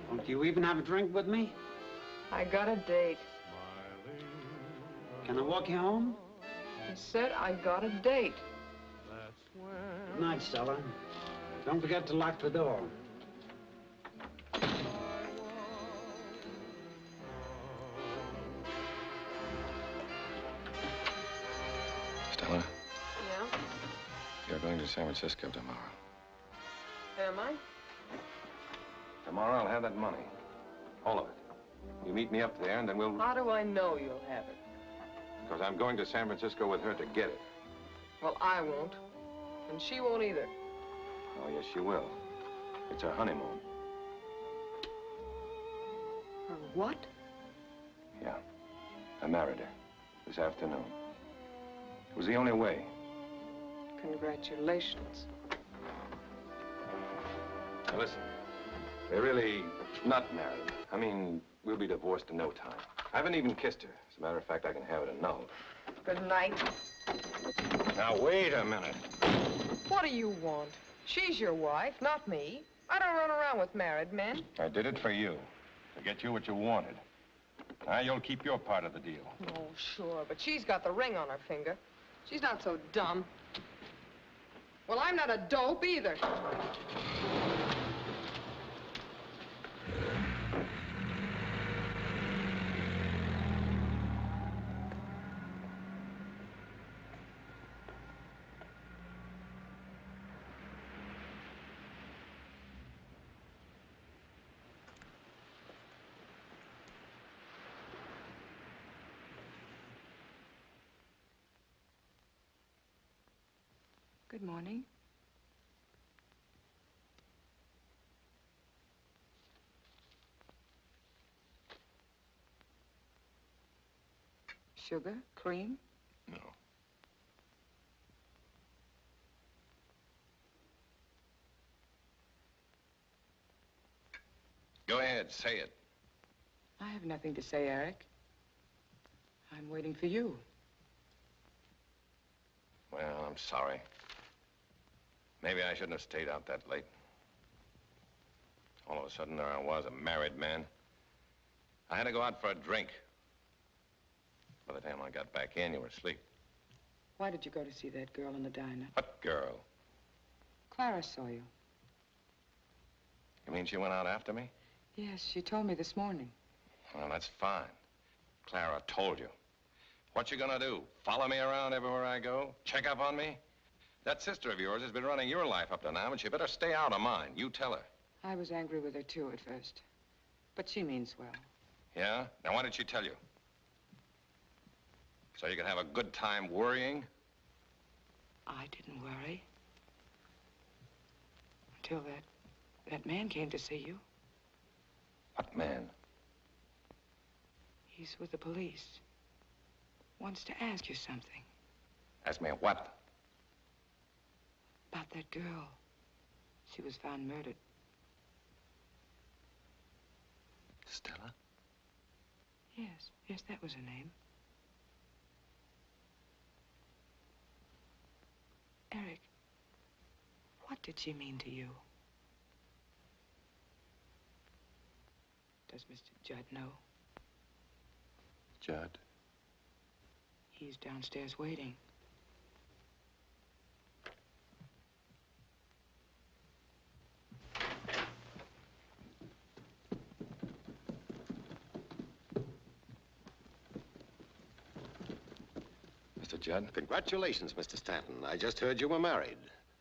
Won't you even have a drink with me? I got a date. Can I walk you home? I said I got a date. Good night, Stella. Don't forget to lock the door. Stella, Yeah? you're going to San Francisco tomorrow. Am I? Tomorrow I'll have that money. All of it. You meet me up there and then we'll... How do I know you'll have it? Because I'm going to San Francisco with her to get it. Well, I won't. And she won't either. Oh, yes, she will. It's her honeymoon. Her what? Yeah. I married her this afternoon. It was the only way. Congratulations. Now, listen. We're really not married. I mean, we'll be divorced in no time. I haven't even kissed her. As a matter of fact, I can have it annulled. Good night. Now, wait a minute. What do you want? She's your wife, not me. I don't run around with married men. I did it for you. To get you what you wanted. Now, you'll keep your part of the deal. Oh, sure, but she's got the ring on her finger. She's not so dumb. Well, I'm not a dope either. Good morning. Sugar? Cream? No. Go ahead, say it. I have nothing to say, Eric. I'm waiting for you. Well, I'm sorry. Maybe I shouldn't have stayed out that late. All of a sudden, there I was, a married man. I had to go out for a drink. By the time I got back in, you were asleep. Why did you go to see that girl in the diner? What girl? Clara saw you. You mean she went out after me? Yes, she told me this morning. Well, that's fine. Clara told you. What you gonna do? Follow me around everywhere I go? Check up on me? That sister of yours has been running your life up to now, and she better stay out of mine. You tell her. I was angry with her, too, at first. But she means well. Yeah? Now, why did she tell you? So you could have a good time worrying? I didn't worry. Until that man came to see you. What man? He's with the police. Wants to ask you something. Ask me what? About that girl. She was found murdered. Stella? Yes, that was her name. Eric, what did she mean to you? Does Mr. Judd know? Judd? He's downstairs waiting. Mr. Judd? Congratulations, Mr. Stanton. I just heard you were married.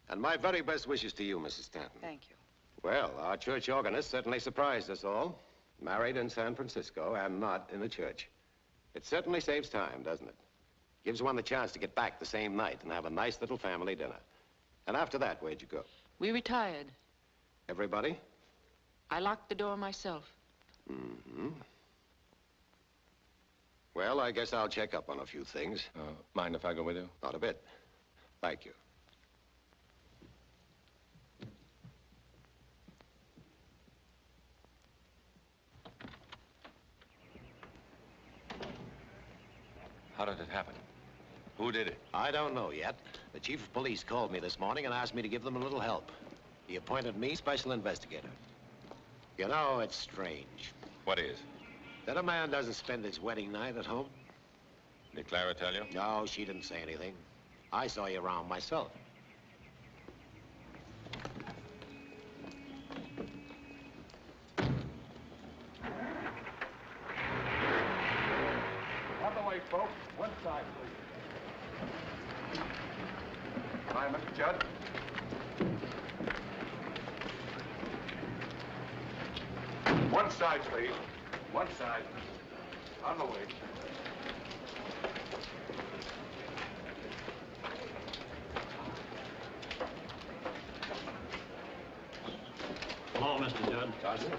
And my very best wishes to you, Mrs. Stanton. Thank you. Well, our church organist certainly surprised us all. Married in San Francisco and not in a church. It certainly saves time, doesn't it? Gives one the chance to get back the same night and have a nice little family dinner. And after that, where'd you go? We retired. Everybody? I locked the door myself. Mm-hmm. Well, I guess I'll check up on a few things. Mind if I go with you? Not a bit. Thank you. How did it happen? Who did it? I don't know yet. The chief of police called me this morning and asked me to give them a little help. He appointed me special investigator. You know, it's strange. What is? That a man doesn't spend his wedding night at home. Did Clara tell you? No, she didn't say anything. I saw you around myself. Out the way, folks. One side, please. Hi, Mr. Judd. One side, please. One side. On the way. Hello, Mr. Judd. Johnson?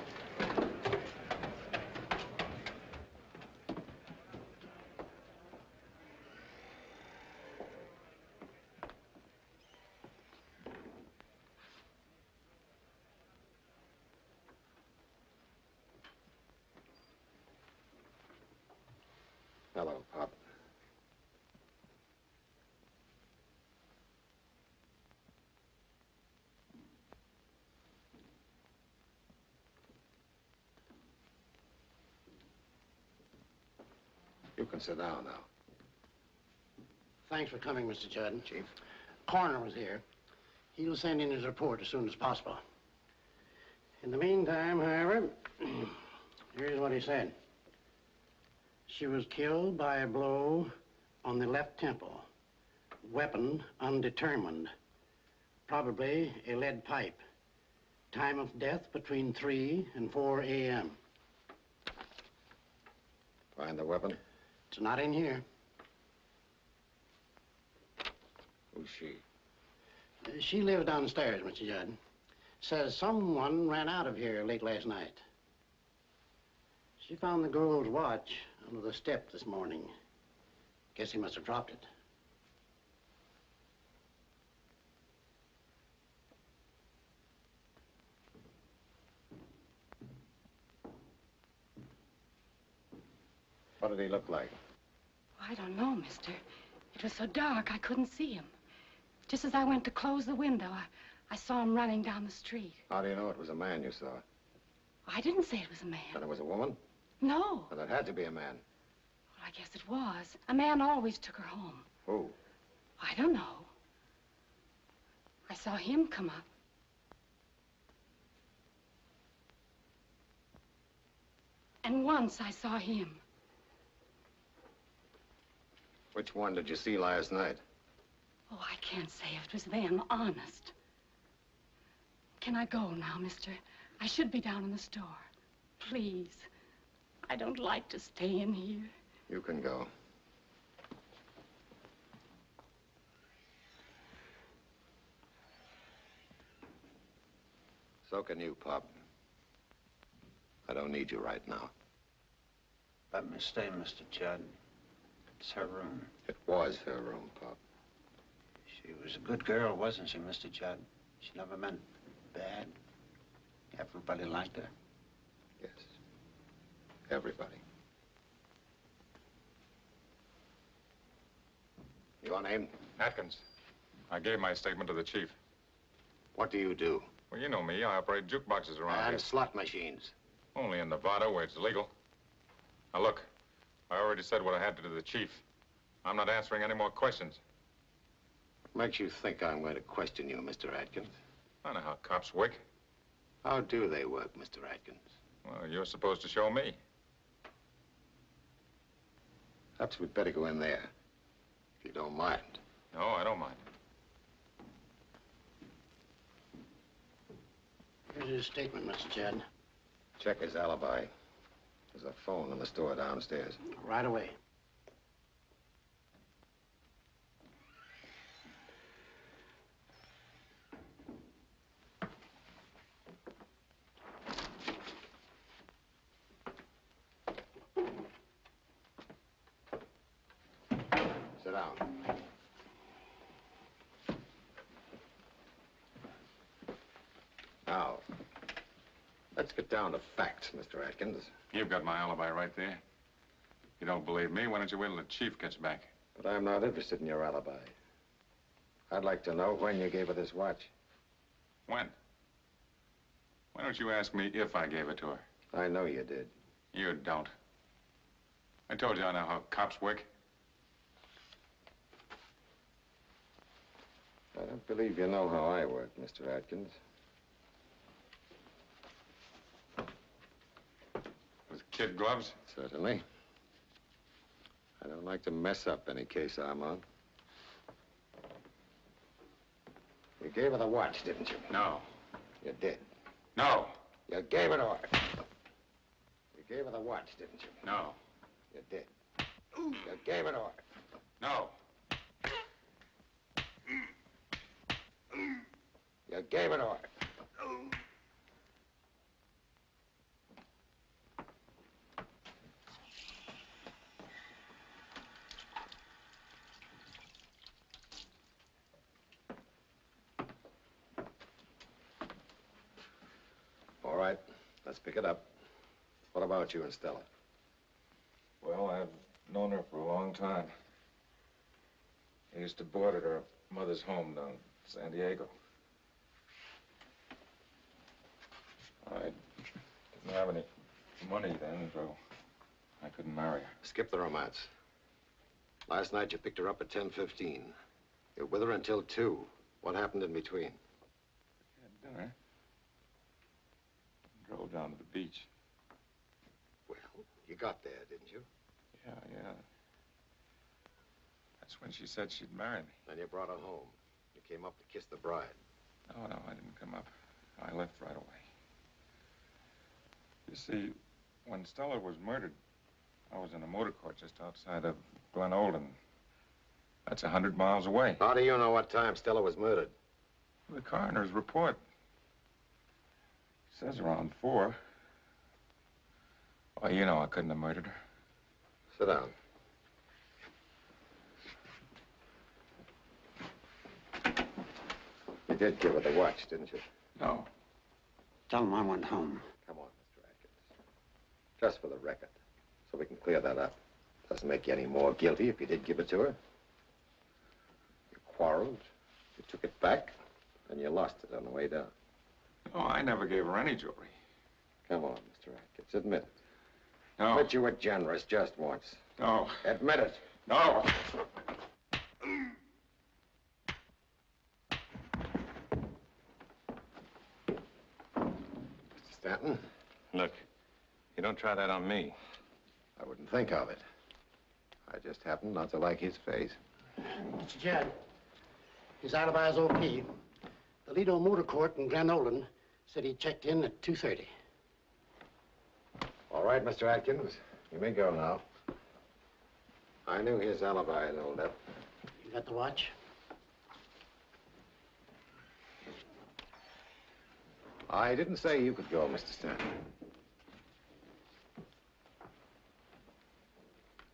Hello, Pop. You can sit down now. Thanks for coming, Mr. Judd. Chief. Coroner was here. He'll send in his report as soon as possible. In the meantime, however, here's what he said. She was killed by a blow on the left temple. Weapon undetermined. Probably a lead pipe. Time of death between 3 and 4 a.m. Find the weapon? It's not in here. Who's she? She lives downstairs, Mr. Judd. Says someone ran out of here late last night. She found the girl's watch under the step this morning. Guess he must have dropped it. What did he look like? I don't know, mister. It was so dark I couldn't see him. Just as I went to close the window, I saw him running down the street. How do you know it was a man you saw? I didn't say it was a man. Then it was a woman? No. Then it had to be a man. Well, I guess it was. A man always took her home. Who? I don't know. I saw him come up. And once I saw him. Which one did you see last night? Oh, I can't say if it was them, honest. Can I go now, mister? I should be down in the store. Please. I don't like to stay in here. You can go. So can you, Pop. I don't need you right now. Let me stay, Mr. Judd. It's her room. It was her room, Pop. She was a good girl, wasn't she, Mr. Judd? She never meant bad. Everybody liked her. Yes. Everybody. Your name? Atkins. I gave my statement to the chief. What do you do? Well, you know me. I operate jukeboxes around And here. slot machines. Only in Nevada, where it's legal. Now, look. I already said what I had to the chief. I'm not answering any more questions. Makes you think I'm going to question you, Mr. Atkins? I know how cops work. How do they work, Mr. Atkins? Well, you're supposed to show me. Perhaps we'd better go in there, if you don't mind. No, I don't mind. Here's his statement, Mr. Judd. Check his alibi. There's a phone in the store downstairs. Right away. Sit down. Now, let's get down to facts, Mr. Atkins. You've got my alibi right there. You don't believe me? Why don't you wait till the chief gets back? But I'm not interested in your alibi. I'd like to know when you gave her this watch. When? Why don't you ask me if I gave it to her? I know you did. You don't. I told you I know how cops work. I don't believe you know how I work, Mr. Atkins. With kid gloves? Certainly. I don't like to mess up any case I'm on. You gave her the watch, didn't you? No. You did. No. You gave it to her. You gave her the watch, didn't you? No. You did. You gave it to her. No. You gave it to her. All right, let's pick it up. What about you and Stella? Well, I've known her for a long time. I used to board at her mother's home down in San Diego. I didn't have any money then, so I couldn't marry her. Skip the romance. Last night you picked her up at 10:15. You're with her until 2. What happened in between? Had dinner. Drove down to the beach. Well, you got there, didn't you? Yeah. That's when she said she'd marry me. Then you brought her home. You came up to kiss the bride. No, I didn't come up. I left right away. You see, when Stella was murdered, I was in a motor court just outside of Glen Olden. That's 100 miles away. How do you know what time Stella was murdered? The coroner's report says around 4. Well, you know I couldn't have murdered her. Sit down. You did give her the watch, didn't you? No. Tell him I went home. Come on, Mr. Atkins. Just for the record, so we can clear that up. Doesn't make you any more guilty if you did give it to her. You quarreled, you took it back, and you lost it on the way down. No, I never gave her any jewelry. Come on, Mr. Atkins, admit it. No. Admit you were generous just once. No. Admit it. No. Mr. Stanton? Look, you don't try that on me. I wouldn't think of it. I just happen not to like his face. Mr. Judd, his alibi's okay. The Lido Motor Court in Grenolan said he checked in at 2:30. All right, Mr. Atkins. You may go now. I knew his alibi had held up. You got the watch? I didn't say you could go, Mr. Stanton.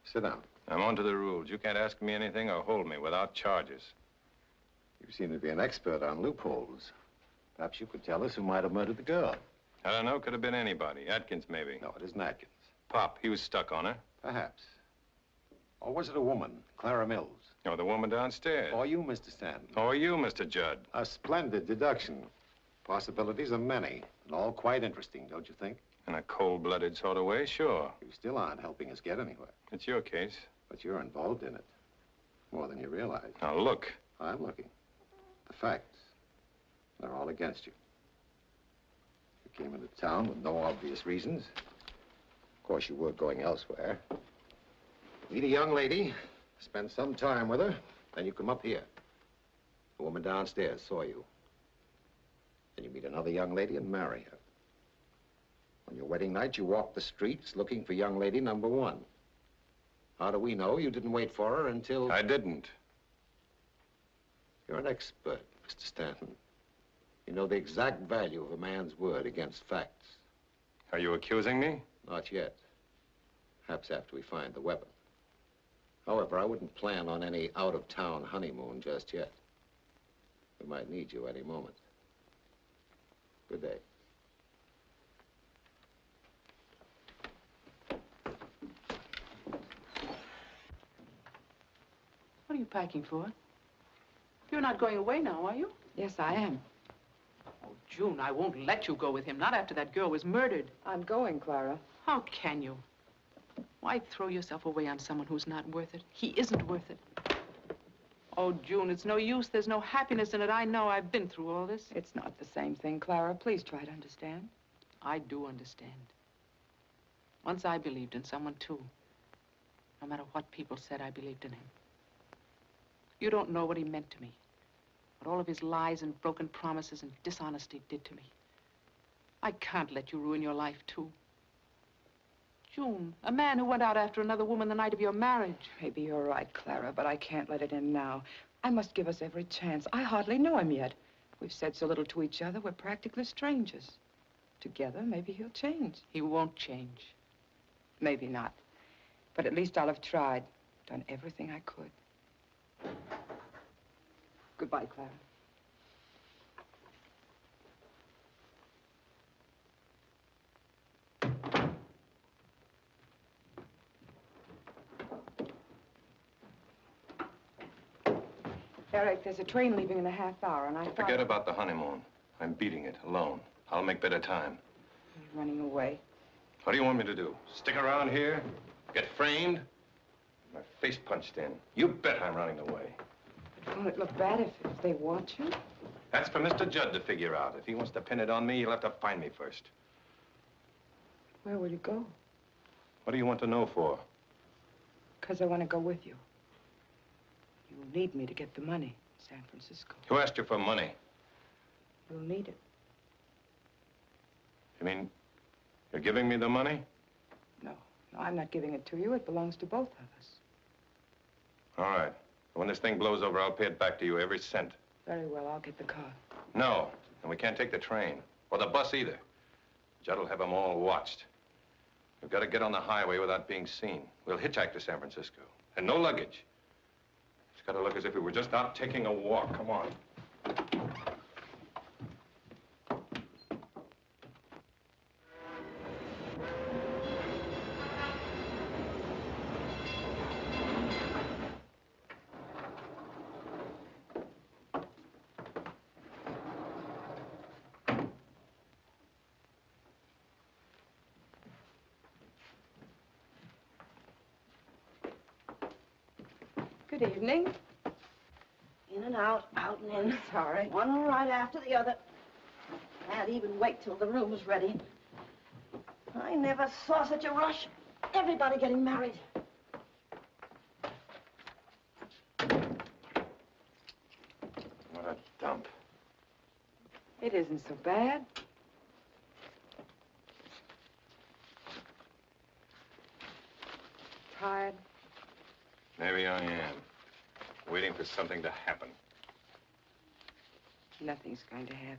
Sit down. I'm on to the rules. You can't ask me anything or hold me without charges. You seem to be an expert on loopholes. Perhaps you could tell us who might have murdered the girl. I don't know. Could have been anybody. Atkins, maybe. No, it isn't Atkins. Pop, he was stuck on her. Perhaps. Or was it a woman, Clara Mills? Or the woman downstairs. Or you, Mr. Stanton. Or you, Mr. Judd. A splendid deduction. Possibilities are many, and all quite interesting, don't you think? In a cold-blooded sort of way, sure. You still aren't helping us get anywhere. It's your case. But you're involved in it. More than you realize. Now, look. I'm looking. The facts. They're all against you. You came into town with no obvious reasons. Of course, you were going elsewhere. Meet a young lady, spend some time with her, then you come up here. The woman downstairs saw you. Then you meet another young lady and marry her. On your wedding night, you walk the streets looking for young lady number 1. How do we know you didn't wait for her until... I didn't. You're an expert, Mr. Stanton. You know the exact value of a man's word against facts. Are you accusing me? Not yet. Perhaps after we find the weapon. However, I wouldn't plan on any out-of-town honeymoon just yet. We might need you any moment. Good day. What are you packing for? You're not going away now, are you? Yes, I am. Oh, June, I won't let you go with him. Not after that girl was murdered. I'm going, Clara. How can you? Why throw yourself away on someone who's not worth it? He isn't worth it. Oh, June, it's no use. There's no happiness in it. I know. I've been through all this. It's not the same thing, Clara. Please try to understand. I do understand. Once I believed in someone, too. No matter what people said, I believed in him. You don't know what he meant to me. What all of his lies and broken promises and dishonesty did to me. I can't let you ruin your life, too. June, a man who went out after another woman the night of your marriage. Maybe you're right, Clara, but I can't let it end now. I must give us every chance. I hardly know him yet. We've said so little to each other. We're practically strangers. Together, maybe he'll change. He won't change. Maybe not. But at least I'll have tried. Done everything I could. Goodbye, Clara. Eric, there's a train leaving in a half hour, and I thought... Forget about the honeymoon. I'm beating it alone. I'll make better time. You're running away. What do you want me to do? Stick around here? Get framed? My face punched in. You bet I'm running away. Won't it look bad if they watch you? That's for Mr. Judd to figure out. If he wants to pin it on me, he'll have to find me first. Where will you go? What do you want to know for? Because I want to go with you. You'll need me to get the money in San Francisco. Who asked you for money? You'll need it. You mean you're giving me the money? No, I'm not giving it to you. It belongs to both of us. All right. When this thing blows over, I'll pay it back to you, every cent. Very well, I'll get the car. No, and we can't take the train. Or the bus either. Judd will have them all watched. We've got to get on the highway without being seen. We'll hitchhike to San Francisco. And no luggage. It's got to look as if we were just out taking a walk. Come on. Good evening. In and out, out and in. Sorry. One right after the other. Can't even wait till the room's ready. I never saw such a rush. Everybody getting married. What a dump. It isn't so bad. Tired. Maybe I am. Waiting for something to happen. Nothing's going to happen.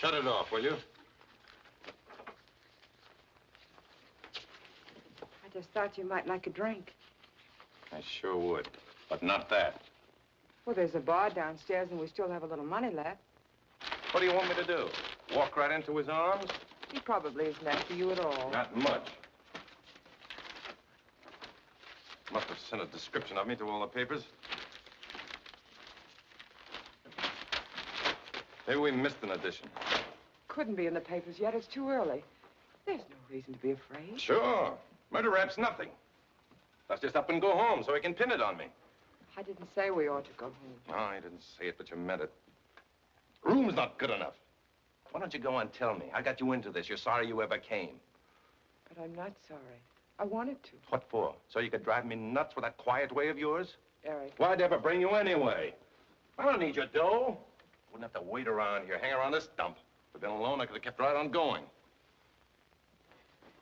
Shut it off, will you? I just thought you might like a drink. I sure would. But not that. Well, there's a bar downstairs and we still have a little money left. What do you want me to do? Walk right into his arms? He probably isn't after you at all. Not much. Must have sent a description of me to all the papers. Maybe we missed an edition. Couldn't be in the papers yet. It's too early. There's no reason to be afraid. Sure. Murder rap's nothing. Let's just up and go home so he can pin it on me. I didn't say we ought to go home. No, I didn't say it, but you meant it. Room's not good enough. Why don't you go and tell me? I got you into this. You're sorry you ever came. But I'm not sorry. I wanted to. What for? So you could drive me nuts with that quiet way of yours? Eric. Why'd I ever bring you anyway? I don't need your dough. Wouldn't have to wait around here, hang around this dump. If I'd been alone, I could have kept right on going.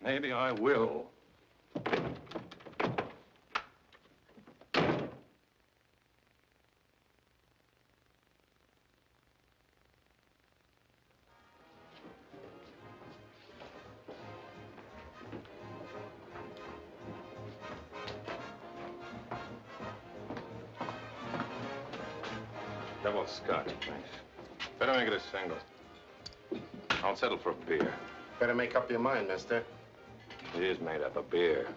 Maybe I will. Double scotch, please. Better make it a single. I'll settle for a beer. Better make up your mind, mister. It is made up of beer.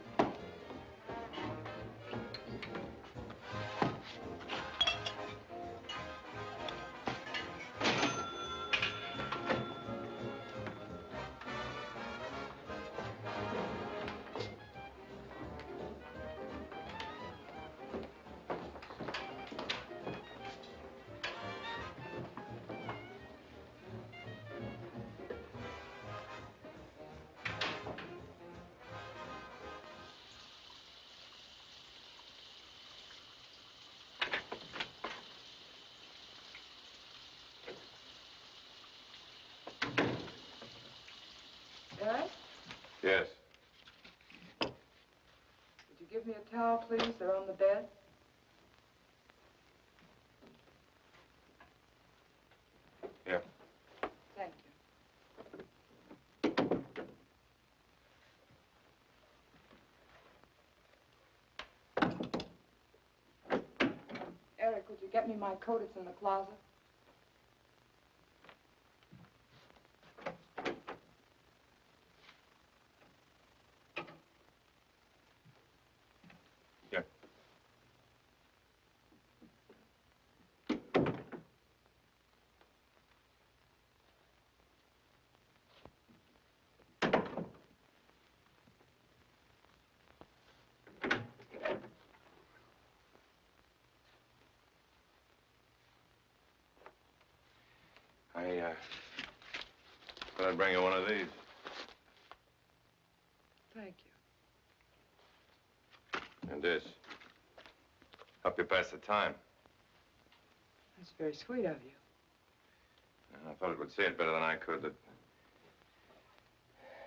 Eric? Yes. Would you give me a towel, please? They're on the bed. Here. Thank you. Eric, would you get me my coat? It's in the closet. thought I'd bring you one of these. Thank you. And this. Help you pass the time. That's very sweet of you. I thought it would say it better than I could. That...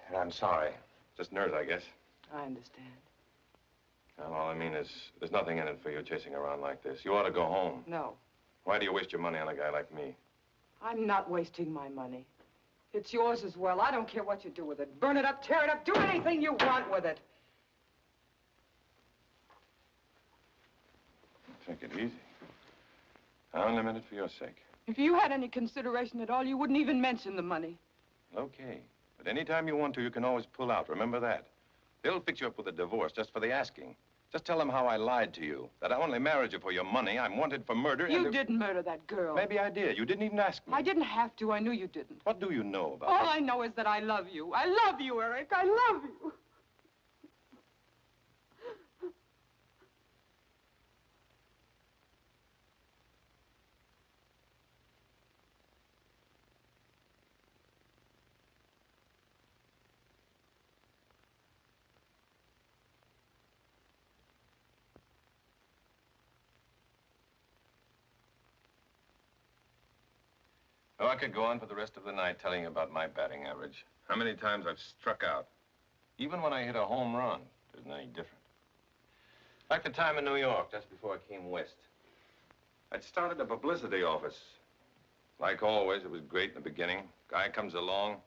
And I'm sorry. Just nerves, I guess. I understand. Well, all I mean is, there's nothing in it for you chasing around like this. You ought to go home. No, Why do you waste your money on a guy like me? I'm not wasting my money. It's yours as well. I don't care what you do with it. Burn it up, tear it up, do anything you want with it. Take it easy. I only meant it for your sake. If you had any consideration at all, you wouldn't even mention the money. Okay. But anytime you want to, you can always pull out. Remember that. They'll fix you up with a divorce just for the asking. Just tell them how I lied to you. That I only married you for your money. I'm wanted for murder. You didn't murder that girl. Maybe I did. You didn't even ask me. I didn't have to. I knew you didn't. What do you know about All it? I know is that I love you. I love you, Eric. I love you. Oh, I could go on for the rest of the night telling you about my batting average. How many times I've struck out. Even when I hit a home run, it isn't any different. Like the time in New York, just before I came west. I'd started a publicity office. Like always, it was great in the beginning. Guy comes along,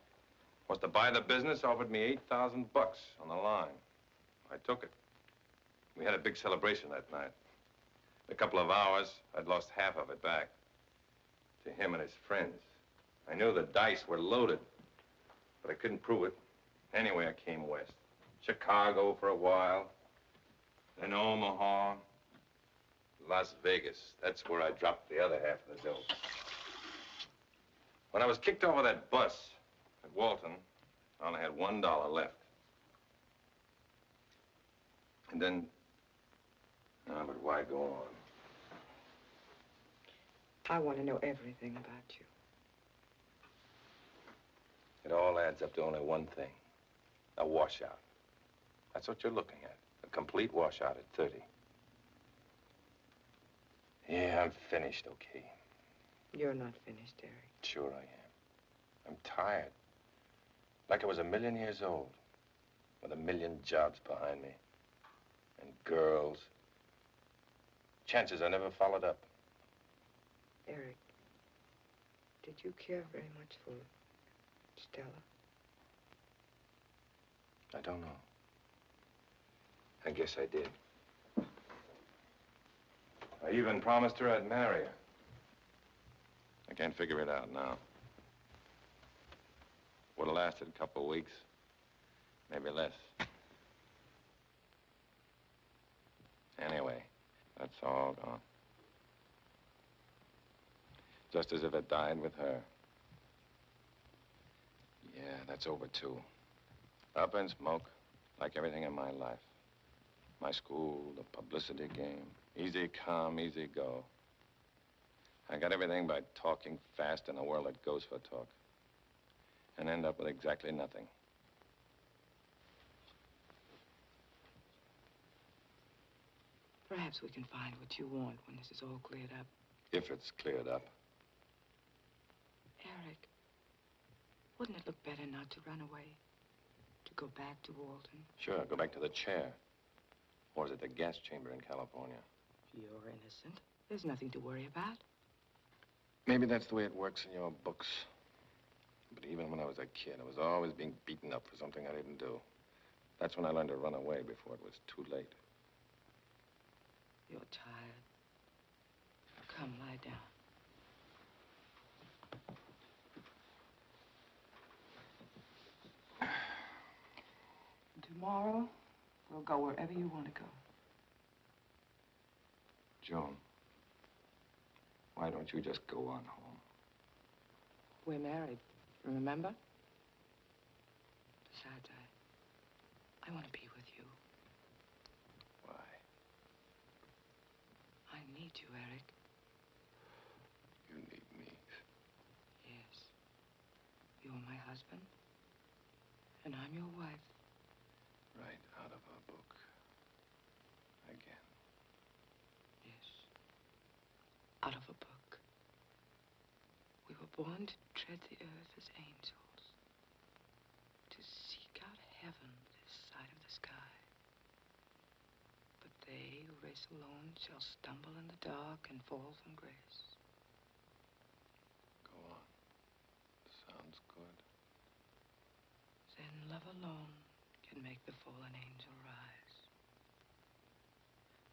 wants to buy the business, offered me $8,000 on the line. I took it. We had a big celebration that night. In a couple of hours, I'd lost half of it back. To him and his friends. I knew the dice were loaded, but I couldn't prove it. Anyway, I came west. Chicago for a while, then Omaha, Las Vegas. That's where I dropped the other half of the dough. When I was kicked off of that bus at Walton, I only had $1 left. And then, but why go on? I want to know everything about you. It all adds up to only one thing. A washout. That's what you're looking at. A complete washout at 30. Yeah, I'm finished, okay. You're not finished, Eric. Sure I am. I'm tired. Like I was 1,000,000 years old. With 1,000,000 jobs behind me. And girls. Chances I never followed up. Eric, did you care very much for Stella? I don't know. I guess I did. I even promised her I'd marry her. I can't figure it out now. Would have lasted a couple of weeks, maybe less. Anyway, that's all gone. Just as if it died with her. Yeah, that's over, too. Up in smoke, like everything in my life. My school, the publicity game. Easy come, easy go. I got everything by talking fast in a world that goes for talk. And end up with exactly nothing. Perhaps we can find what you want when this is all cleared up. If it's cleared up. Eric, wouldn't it look better not to run away? To go back to Walton? Sure, go back to the chair. Or is it the gas chamber in California? You're innocent. There's nothing to worry about. Maybe that's the way it works in your books. But even when I was a kid, I was always being beaten up for something I didn't do. That's when I learned to run away before it was too late. You're tired. Come, lie down. Tomorrow, we'll go wherever you want to go. Joan, why don't you just go on home? We're married, remember? Besides, I want to be with you. Why? I need you, Eric. You need me. Yes. You're my husband, and I'm your wife. Right out of a book. Again. Yes. Out of a book. We were born to tread the earth as angels, to seek out heaven this side of the sky. But they who race alone shall stumble in the dark and fall from grace. Go on. Sounds good. Then love alone can make the fallen angel rise.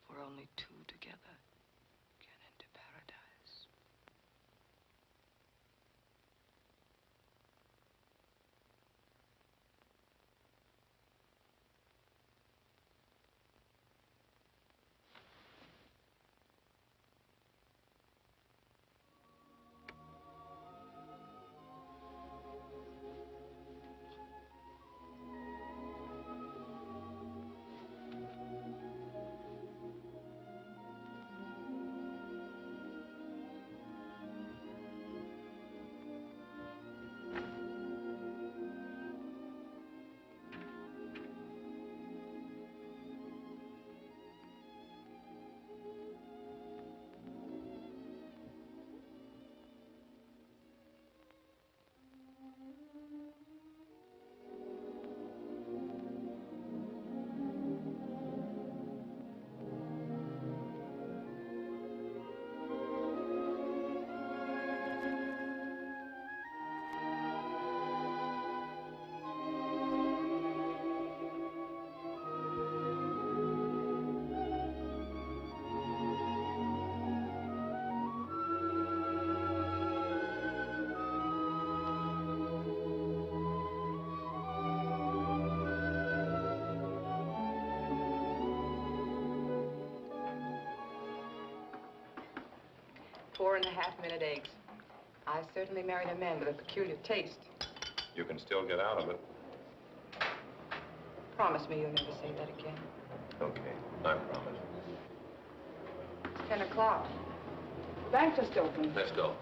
For only two together can enter paradise. Four-and-a-half-minute eggs. I certainly married a man with a peculiar taste. You can still get out of it. Promise me you'll never say that again. Okay, I promise. It's 10 o'clock. The bank just opened. Let's go.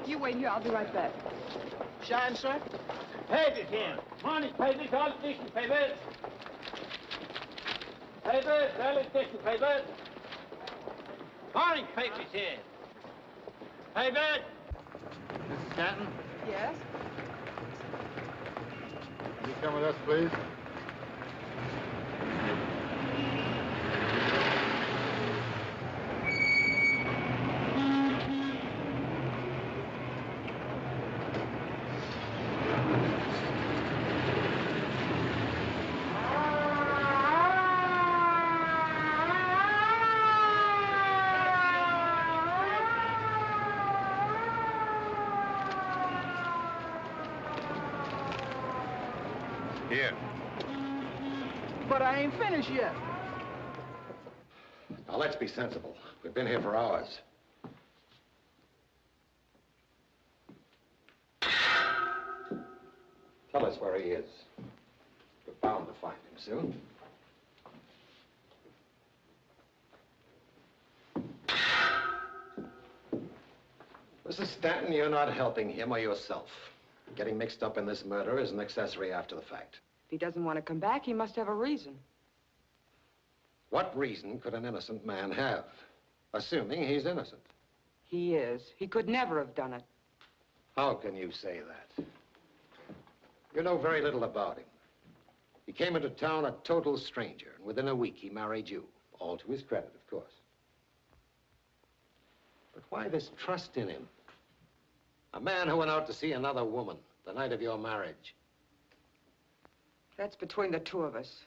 You wait here, I'll be right back. Shine, sir? Papers here. Morning papers, all station papers. Papers, all station papers. Morning papers here. Papers. Mrs. Stanton, Yes? will you come with us, please? Here. But I ain't finished yet. Now, let's be sensible. We've been here for hours. Tell us where he is. We're bound to find him soon. Mrs. Stanton, you're not helping him or yourself. Getting mixed up in this murder is an accessory after the fact. If he doesn't want to come back, he must have a reason. What reason could an innocent man have? Assuming he's innocent. He is. He could never have done it. How can you say that? You know very little about him. He came into town a total stranger, and within a week he married you. All to his credit, of course. But why this trust in him? A man who went out to see another woman the night of your marriage. That's between the two of us.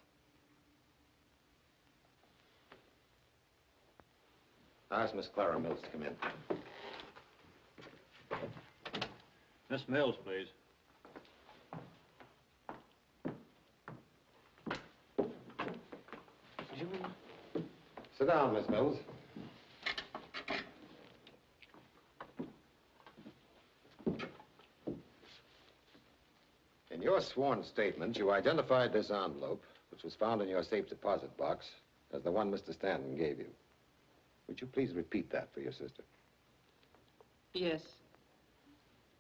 Ask Miss Clara Mills to come in. Miss Mills, please. Sit down, Miss Mills. your sworn statement, you identified this envelope, which was found in your safe deposit box, as the one Mr. Stanton gave you. Would you please repeat that for your sister? Yes.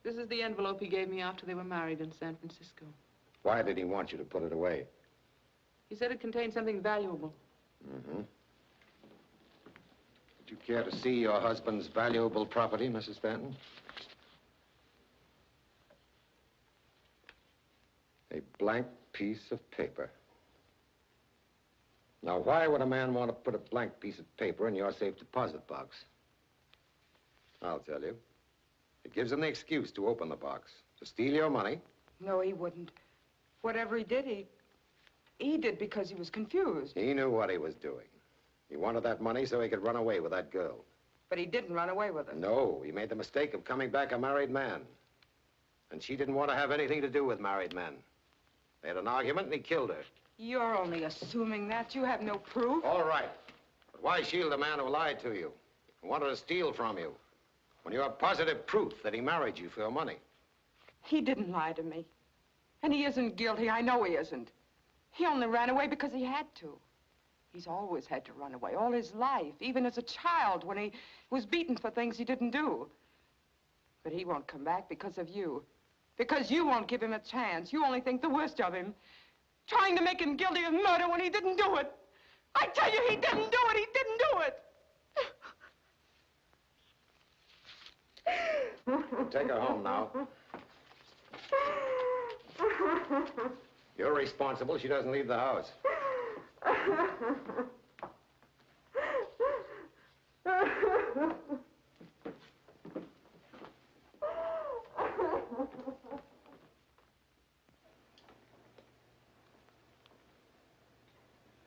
This is the envelope he gave me after they were married in San Francisco. Why did he want you to put it away? He said it contained something valuable. Mm-hmm. Would you care to see your husband's valuable property, Mrs. Stanton? A blank piece of paper. Now, why would a man want to put a blank piece of paper in your safe deposit box? I'll tell you. It gives him the excuse to open the box, to steal your money. No, he wouldn't. Whatever he did, he did because he was confused. He knew what he was doing. He wanted that money so he could run away with that girl. But he didn't run away with her. No, he made the mistake of coming back a married man. And she didn't want to have anything to do with married men. They had an argument and he killed her. You're only assuming that. You have no proof. All right. But why shield a man who lied to you, who wanted to steal from you, when you have positive proof that he married you for your money? He didn't lie to me. And he isn't guilty. I know he isn't. He only ran away because he had to. He's always had to run away, all his life, even as a child when he was beaten for things he didn't do. But he won't come back because of you. Because you won't give him a chance. You only think the worst of him. Trying to make him guilty of murder when he didn't do it. I tell you, he didn't do it. He didn't do it. Take her home now. You're responsible. She doesn't leave the house.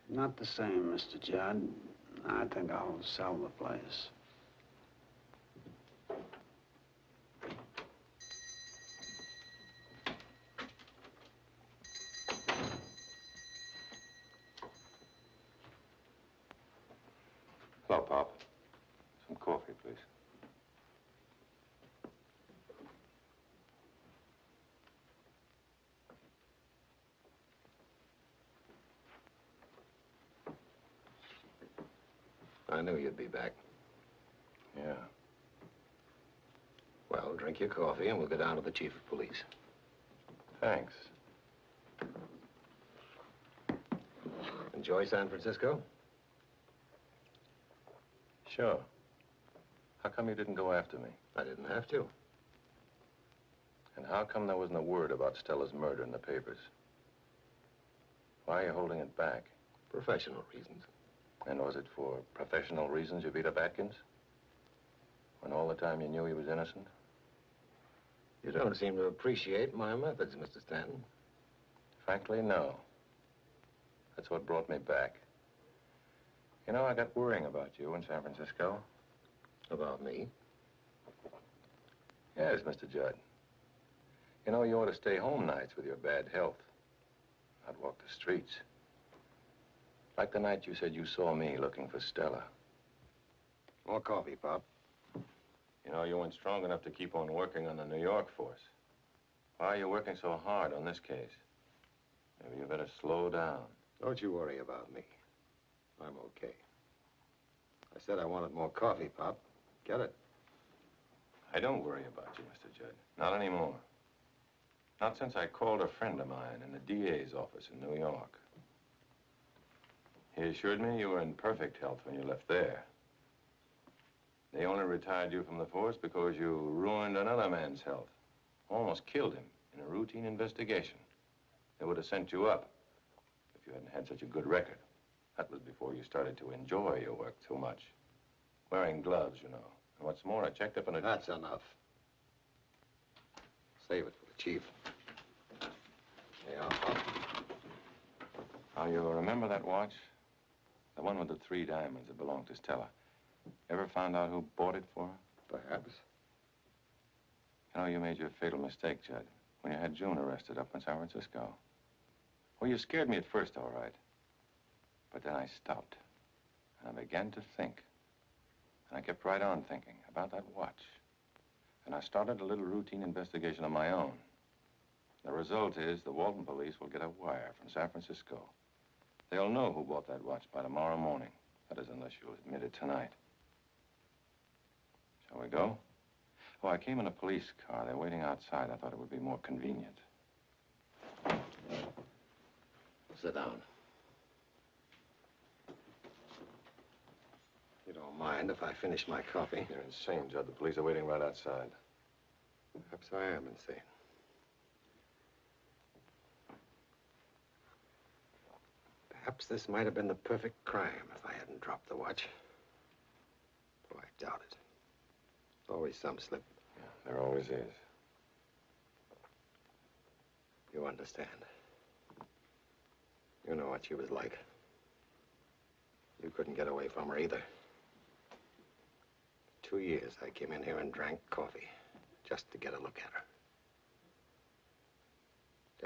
Not the same, Mr. Judd. I think I'll sell the place. Hello, Pop. Some coffee, please. I knew you'd be back. Yeah. Well, drink your coffee and we'll go down to the chief of police. Thanks. Enjoy San Francisco? Sure. How come you didn't go after me? I didn't have to. And how come there wasn't a word about Stella's murder in the papers? Why are you holding it back? Professional reasons. And was it for professional reasons you beat up Atkins? When all the time you knew he was innocent? You don't seem to appreciate my methods, Mr. Stanton. Frankly, no. That's what brought me back. You know, I got worrying about you in San Francisco. About me? Yes, Mr. Judd. You know, you ought to stay home nights with your bad health. Not walk the streets. Like the night you said you saw me looking for Stella. More coffee, Pop. You know, you weren't strong enough to keep on working on the New York force. Why are you working so hard on this case? Maybe you better slow down. Don't you worry about me. I'm okay. I said I wanted more coffee, Pop. Get it? I don't worry about you, Mr. Judd. Not anymore. Not since I called a friend of mine in the DA's office in New York. He assured me you were in perfect health when you left there. They only retired you from the force because you ruined another man's health. Almost killed him in a routine investigation. They would have sent you up if you hadn't had such a good record. That was before you started to enjoy your work too much. Wearing gloves, you know. And what's more, I checked up on it. That's enough. Save it for the chief. Yeah. Now, you remember that watch? The one with the 3 diamonds that belonged to Stella. Ever found out who bought it for her? Perhaps. You know, you made your fatal mistake, Judd, when you had June arrested up in San Francisco. Well, you scared me at first, all right. But then I stopped, and I began to think. And I kept right on thinking about that watch. And I started a little routine investigation of my own. The result result is the Walton police will get a wire from San Francisco. They'll know who bought that watch by tomorrow morning. That is, unless you'll admit it tonight. Shall we go? Oh, I came in a police car. They're waiting outside. I thought it would be more convenient. Sit down. You don't mind if I finish my coffee? You're insane, Judd. The police are waiting right outside. Perhaps I am insane. Perhaps this might have been the perfect crime if I hadn't dropped the watch. Though I doubt it. Always some slip. Yeah, there always is. You understand. You know what she was like. You couldn't get away from her either. 2 years I came in here and drank coffee just to get a look at her.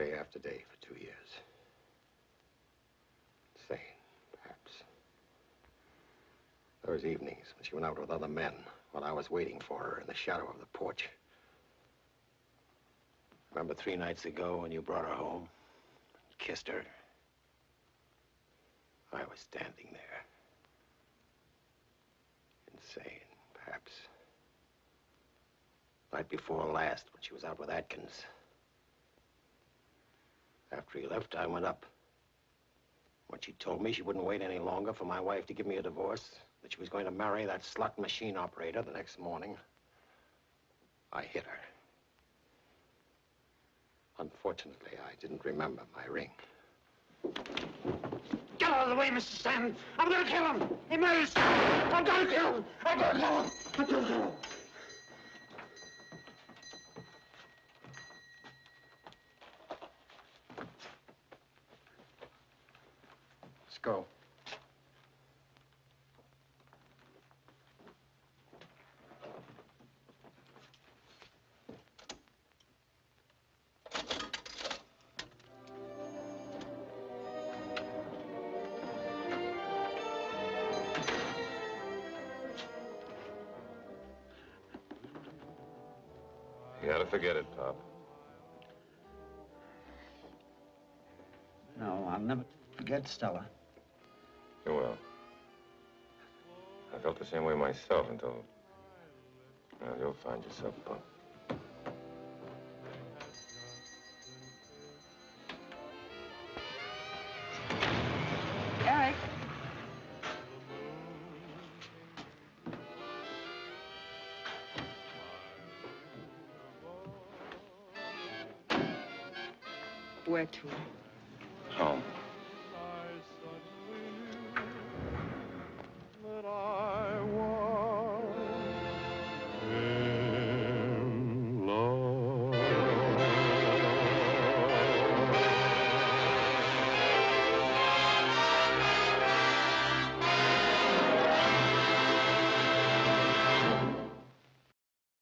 Day after day for 2 years. Sane, perhaps. Those evenings when she went out with other men while I was waiting for her in the shadow of the porch. Remember 3 nights ago when you brought her home and kissed her? I was standing there. Insane, perhaps. Night before last, when she was out with Atkins. After he left, I went up. When she told me she wouldn't wait any longer for my wife to give me a divorce, that she was going to marry that slot machine operator the next morning, I hit her. Unfortunately, I didn't remember my ring. Get out of the way, Mr. Stanton. I'm gonna kill him. He murders. I'm gonna kill him. I'm gonna kill him. I'm gonna kill him. Let's go. You gotta forget it, Pop. No, I'll never forget Stella. You will. I felt the same way myself until... Well, you'll find yourself, Pop. Eric. Where to? Home.